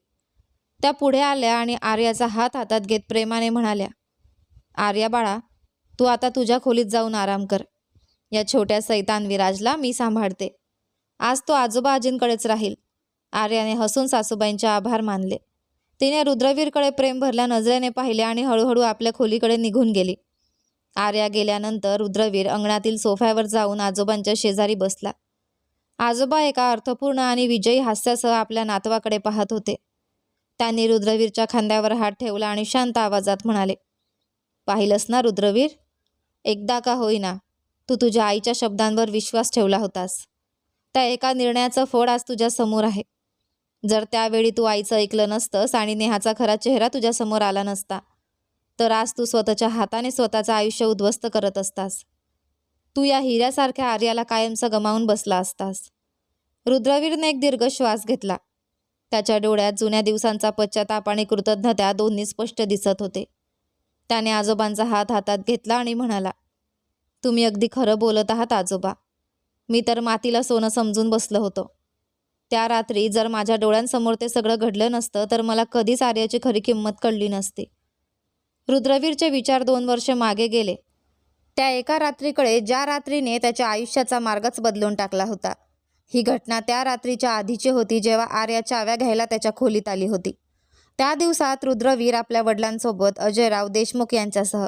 त्या पुढे आल्या आणि आर्याचा हात हातात घेत प्रेमाने म्हणाल्या. आर्या बाळा, तू आता तुझ्या खोलीत जाऊन आराम कर. या छोट्या सैतान विराजला मी सांभाळते. आज तो आजोबा आजींकडेच राहील. आर्याने हसून सासूबाईंचे आभार मानले. तिने रुद्रवीरकडे प्रेम भरल्या नजरेने पाहिले आणि हळूहळू आपल्या खोलीकडे निघून गेली. आर्या गेल्यानंतर रुद्रवीर अंगणातील सोफ्यावर जाऊन आजोबांच्या शेजारी बसला. आजोबा एका अर्थपूर्ण आणि विजयी हास्यासह आपल्या नातवाकडे पाहत होते. त्यांनी रुद्रवीरच्या खांद्यावर हात ठेवला आणि शांत आवाजात म्हणाले. पाहिलंस ना रुद्रवीर, एकदा का होईना तू तुझ्या आईच्या शब्दांवर विश्वास ठेवला होतास. त्या एका निर्णयाचं फळ आज तुझ्या समोर आहे. जर त्यावेळी तू आईचं ऐकलं नसतंस आणि नेहाचा खरा चेहरा तुझ्या समोर आला नसता तर आज तू स्वतःच्या हाताने स्वतःचं आयुष्य उद्ध्वस्त करत असतास. तू या हिऱ्यासारख्या आर्याला कायमचं गमावून बसला असतास. रुद्रवीरने एक दीर्घ श्वास घेतला. त्याच्या डोळ्यात जुन्या दिवसांचा पश्चाताप आणि कृतज्ञता दोन्ही स्पष्ट दिसत होते. त्याने आजोबांचा हात हातात घेतला आणि म्हणाला. तुम्ही अगदी खरं बोलत आहात आजोबा. मी तर मातीला सोनं समजून बसलो होतो. त्या रात्री जर माझ्या डोळ्यांसमोर ते सगळं घडलं नसतं तर मला कधीच आर्याची खरी किंमत कळली नसती. रुद्रवीरचे विचार 2 वर्ष मागे गेले. त्या एका रात्रीकडे ज्या रात्रीने त्याच्या आयुष्याचा मार्गच बदलून टाकला होता. ही घटना त्या रात्रीच्या आधीची होती जेव्हा आर्या चाव्या घ्यायला त्याच्या खोलीत आली होती. त्या दिवसात रुद्रवीर आपल्या वडिलांसोबत अजयराव देशमुख यांच्यासह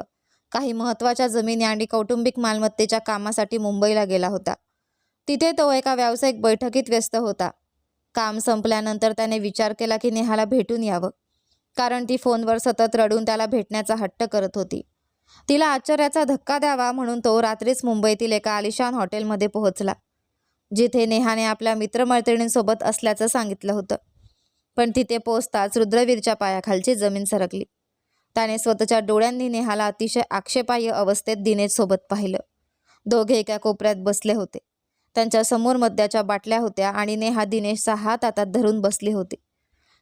काही महत्त्वाच्या जमिनी आणि कौटुंबिक मालमत्तेच्या कामासाठी मुंबईला गेला होता. तिथे तो एका व्यावसायिक बैठकीत व्यस्त होता. काम संपल्यानंतर त्याने विचार केला की नेहाला भेटून यावं, कारण ती फोनवर सतत रडून त्याला भेटण्याचा हट्ट करत होती. तिला आश्चर्याचा धक्का द्यावा म्हणून तो रात्रीच मुंबईतील एका आलिशान हॉटेलमध्ये पोहोचला, जिथे नेहाने आपल्या मित्रमैत्रिणींसोबत असल्याचं सांगितलं होतं. पण तिथे पोहोचताच रुद्रवीरच्या पायाखालची जमीन सरकली. त्याने स्वतःच्या डोळ्यांनी नेहाला अतिशय आक्षेपार्ह अवस्थेत दिनेशसोबत पाहिलं. दोघे एका कोपऱ्यात बसले होते. त्यांच्या समोर मद्याच्या बाटल्या होत्या आणि नेहा दिनेशचा हात हातात धरून बसली होती.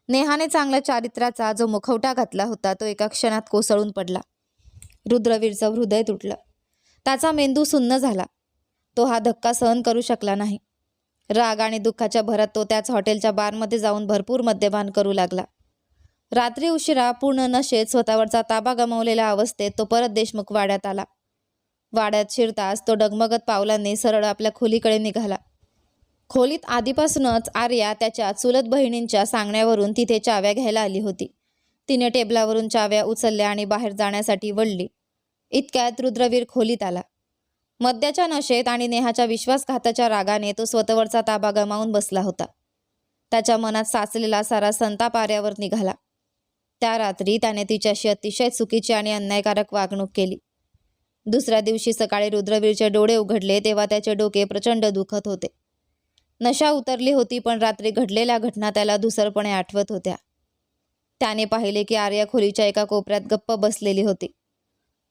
नेहाने चांगल्या चारित्र्याचा जो मुखवटा घातला होता तो एका क्षणात कोसळून पडला. रुद्रवीरचं हृदय तुटलं. त्याचा मेंदू सुन्न झाला. तो हा धक्का सहन करू शकला नाही. राग आणि दुःखाच्या भरात तो त्याच हॉटेलच्या बारमध्ये जाऊन भरपूर मद्यपान करू लागला. रात्री उशिरा पूर्ण नशेत स्वतःवरचा ताबा गमावलेल्या अवस्थेत तो परत देशमुख वाड्यात आला. वाड्यात शिरताच तो डगमगत पावलांनी सरळ आपल्या खोलीकडे निघाला. खोलीत आधीपासूनच आर्या त्याच्या चुलत बहिणींच्या सांगण्यावरून तिथे चाव्या घ्यायला आली होती. तिने टेबलावरून चाव्या उचलल्या आणि बाहेर जाण्यासाठी वळली. इतक्यात रुद्रवीर खोलीत आला. मद्याच्या नशेत आणि नेहाच्या विश्वासघाताच्या रागाने तो स्वतःवरचा ताबा गमावून बसला होता. त्याच्या मनात साचलेला सारा संताप आर्यावर निघाला. त्या रात्री त्याने तिच्याशी अतिशय चुकीची आणि अन्यायकारक वागणूक केली. दुसऱ्या दिवशी सकाळी रुद्रवीरचे डोळे उघडले तेव्हा त्याचे डोके प्रचंड दुखत होते. नशा उतरली होती, पण रात्री घडलेल्या घटना त्याला धुसरपणे आठवत होत्या. त्याने पाहिले की आर्या खोलीच्या एका कोपऱ्यात गप्प बसलेली होती.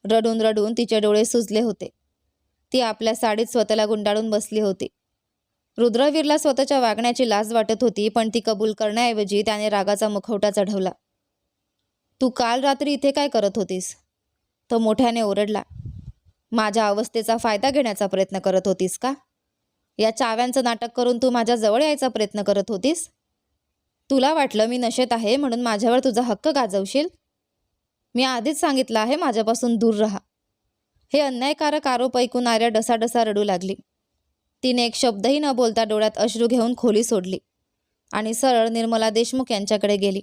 रडून रडून तिचे डोळे सुजले होते. ती आपल्या साडीत स्वतःला गुंडाळून बसली होती. रुद्रवीरला स्वतःच्या वागण्याची लाज वाटत होती, पण ती कबूल करण्याऐवजी त्याने रागाचा मुखवटा चढवला. तू काल रात्री इथे काय करत होतीस? तो मोठ्याने ओरडला. माझ्या अवस्थेचा फायदा घेण्याचा प्रयत्न करत होतीस का? या चाव्यांचं नाटक करून तू माझ्या जवळ यायचा प्रयत्न करत होतीस? तुला वाटलं मी नशेत आहे म्हणून माझ्यावर तुझा हक्क गाजवशील? मी आधीच सांगितलं आहे माझ्यापासून दूर राहा. हे अन्यायकारक आरोप ऐकून आर्या डसाडसा रडू लागली. तिने एक शब्दही न बोलता डोळ्यात अश्रू घेऊन खोली सोडली आणि सरळ निर्मला देशमुख यांच्याकडे गेली.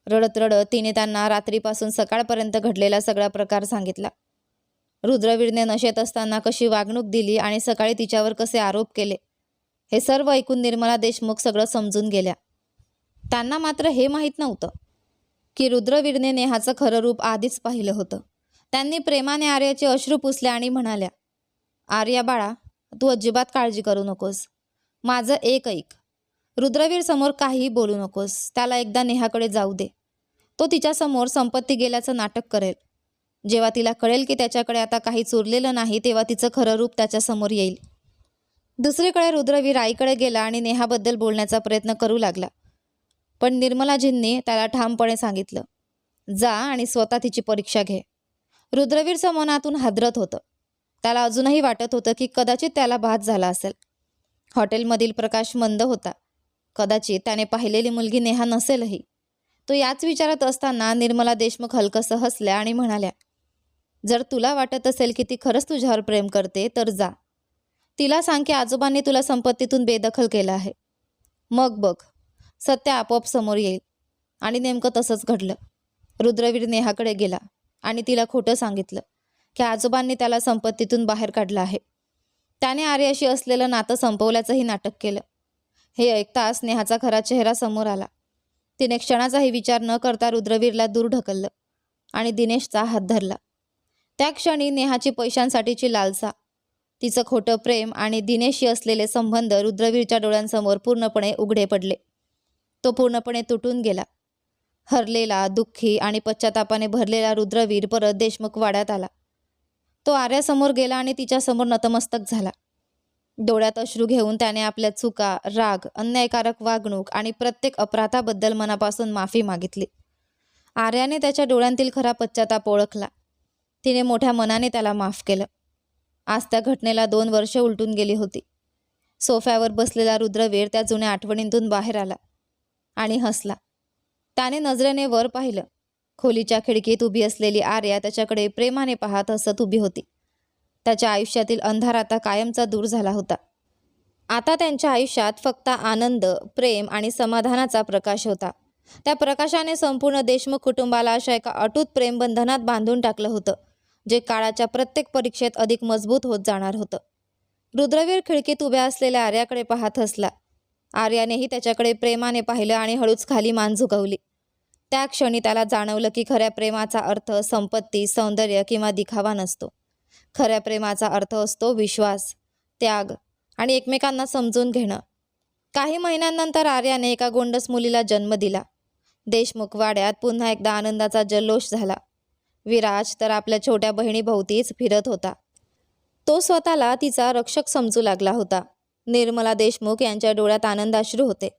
रडत रडत तिने त्यांना रात्रीपासून सकाळपर्यंत घडलेला सगळा प्रकार सांगितला. रुद्रवीरने नशेत असताना कशी वागणूक दिली आणि सकाळी तिच्यावर कसे आरोप केले हे सर्व ऐकून निर्मला देशमुख सगळं समजून गेल्या. त्यांना मात्र हे माहीत नव्हतं की रुद्रवीरने नेहाचं खरं रूप आधीच पाहिलं होतं. त्यांनी प्रेमाने आर्याचे अश्रू पुसले आणि म्हणाल्या, आर्या बाळा, तू अजिबात काळजी करू नकोस. माझं एक ऐक. रुद्रवीर समोर काहीही बोलू नकोस. त्याला एकदा नेहाकडे जाऊ दे. तो तिच्यासमोर संपत्ती गेल्याचं नाटक करेल. जेव्हा तिला कळेल की त्याच्याकडे आता काहीच उरलेलं नाही तेव्हा तिचं खरं रूप त्याच्यासमोर येईल. दुसरीकडे रुद्रवीर आईकडे गेला आणि नेहाबद्दल बोलण्याचा प्रयत्न करू लागला. पण निर्मलाजींनी त्याला ठामपणे सांगितलं, जा आणि स्वतः तिची परीक्षा घे. रुद्रवीरचं मनातून हादरत होतं. त्याला अजूनही वाटत होतं की कदाचित त्याला भात झाला असेल. हॉटेलमधील प्रकाश मंद होता. कदाचित त्याने पाहिलेली मुलगी नेहा नसेलही. तो याच विचारात असताना निर्मला देशमुख हलकसं हसल्या आणि म्हणाल्या, जर तुला वाटत असेल की ती खरंच तुझ्यावर प्रेम करते तर जा. तिला सांग की आजोबांनी तुला संपत्तीतून बेदखल केलं आहे. मग बघ, सत्य आपोआप समोर येईल. आणि नेमकं तसंच घडलं. रुद्रवीर नेहाकडे गेला आणि तिला खोटं सांगितलं की आजोबांनी त्याला संपत्तीतून बाहेर काढलं आहे. त्याने आर्याशी असलेलं नातं संपवल्याचंही नाटक केलं. हे ऐकताच नेहाचा खरा चेहरा समोर आला. तिने क्षणाचाही विचार न करता रुद्रवीरला दूर ढकललं आणि दिनेशचा हात धरला. त्या क्षणी नेहाची पैशांसाठीची लालसा, तिचं खोटं प्रेम आणि दिनेशशी असलेले संबंध रुद्रवीरच्या डोळ्यांसमोर पूर्णपणे उघडे पडले. तो पूर्णपणे तुटून गेला. हरलेला, दुःखी आणि पश्चातापाने भरलेला रुद्रवीर परत देशमुख वाड्यात आला. तो आर्यासमोर गेला आणि तिच्यासमोर नतमस्तक झाला. डोळ्यात अश्रू घेऊन त्याने आपल्या चुका, राग, अन्यायकारक वागणूक आणि प्रत्येक अपराधाबद्दल मनापासून माफी मागितली. आर्याने त्याच्या डोळ्यांतील खरा पश्चाताप ओळखला. तिने मोठ्या मनाने त्याला माफ केलं. आज त्या घटनेला 2 वर्षे उलटून गेली होती. सोफ्यावर बसलेला रुद्रवीर त्या जुन्या आठवणींतून बाहेर आला आणि हसला. त्याने नजरेने वर पाहिलं. खोलीच्या खिडकीत उभी असलेली आर्या त्याच्याकडे प्रेमाने पाहत हसत उभी होती. त्याच्या आयुष्यातील अंधार आता कायमचा दूर झाला होता. आता त्यांच्या आयुष्यात फक्त आनंद, प्रेम आणि समाधानाचा प्रकाश होता. त्या प्रकाशाने संपूर्ण देशमुख कुटुंबाला अशा एका अटूट प्रेमबंधनात बांधून टाकलं होतं, जे काळाच्या प्रत्येक परीक्षेत अधिक मजबूत होत जाणार होतं. रुद्रवीर खिडकीत उभ्या असलेल्या आर्याकडे पाहत हसला. आर्यानेही त्याच्याकडे प्रेमाने पाहिलं आणि हळूच खाली मान झुकवली. त्या क्षणी त्याला जाणवलं की खऱ्या प्रेमाचा अर्थ संपत्ती, सौंदर्य किंवा दिखावा नसतो. खऱ्या प्रेमाचा अर्थ असतो विश्वास, त्याग आणि एकमेकांना समजून घेणं. काही महिन्यांनंतर आर्याने एका गोंडस मुलीला जन्म दिला. देशमुख वाड्यात पुन्हा एकदा आनंदाचा जल्लोष झाला. विराज तर आपल्या छोट्या बहिणीभोवतीच फिरत होता. तो स्वतःला तिचा रक्षक समजू लागला होता. निर्मला देशमुख यांच्या डोळ्यात आनंदाश्रू होते.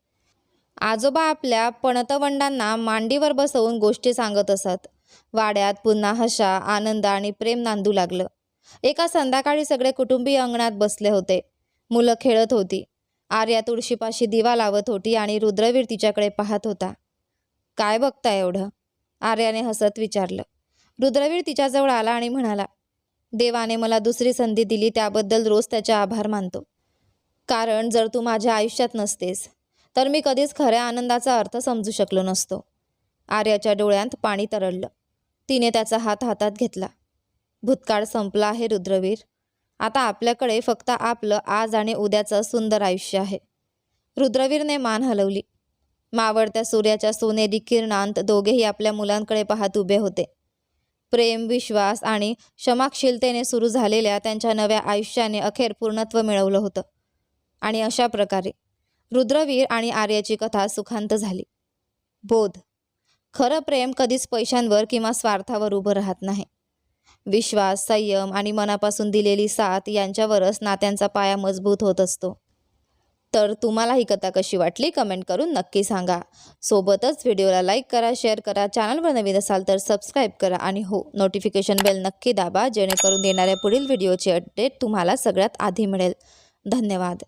आजोबा आपल्या पणतवंडांना मांडीवर बसवून गोष्टी सांगत असत. वाड्यात पुन्हा हशा, आनंद आणि प्रेम नांदू लागलं. एका संध्याकाळी सगळे कुटुंबीय अंगणात बसले होते. मुलं खेळत होती. आर्या तुळशीपाशी दिवा लावत होती आणि रुद्रवीर तिच्याकडे पाहत होता. काय बघताय एवढं? आर्याने हसत विचारलं. रुद्रवीर तिच्याजवळ आला आणि म्हणाला, देवाने मला दुसरी संधी दिली त्याबद्दल रोज त्याचे आभार मानतो. कारण जर तू माझ्या आयुष्यात नसतेस तर मी कधीच खऱ्या आनंदाचा अर्थ समजू शकलो नसतो. आर्याच्या डोळ्यांत पाणी तरळलं. तिने त्याचा हात हातात घेतला. भूतकाळ संपला आहे रुद्रवीर. आता आपल्याकडे फक्त आपलं आज आणि उद्याचं सुंदर आयुष्य आहे. रुद्रवीरने मान हलवली. मावळत्या सूर्याच्या सोनेरी किरणांत दोघेही आपल्या मुलांकडे पाहत उभे होते. प्रेम, विश्वास आणि क्षमाशीलतेने सुरू झालेल्या त्यांच्या नव्या आयुष्याने अखेर पूर्णत्व मिळवलं होतं. आणि अशा प्रकारे रुद्रवीर आणि आर्याची कथा सुखांत झाली. बोध: खरं प्रेम कधीच पैशांवर किंवा स्वार्थावर उभं राहत नाही. विश्वास, संयम आणि मनापासून दिलेली साथ यांच्यावरच नात्यांचा पाया मजबूत होत असतो. तर तुम्हाला ही कथा कशी वाटली कमेंट करून नक्की सांगा. सोबतच व्हिडिओला लाईक करा, शेअर करा, चॅनलवर नवीन असाल तर सबस्क्राईब करा आणि हो, नोटिफिकेशन बेल नक्की दाबा जेणेकरून येणाऱ्या पुढील व्हिडिओची अपडेट तुम्हाला सगळ्यात आधी मिळेल. धन्यवाद.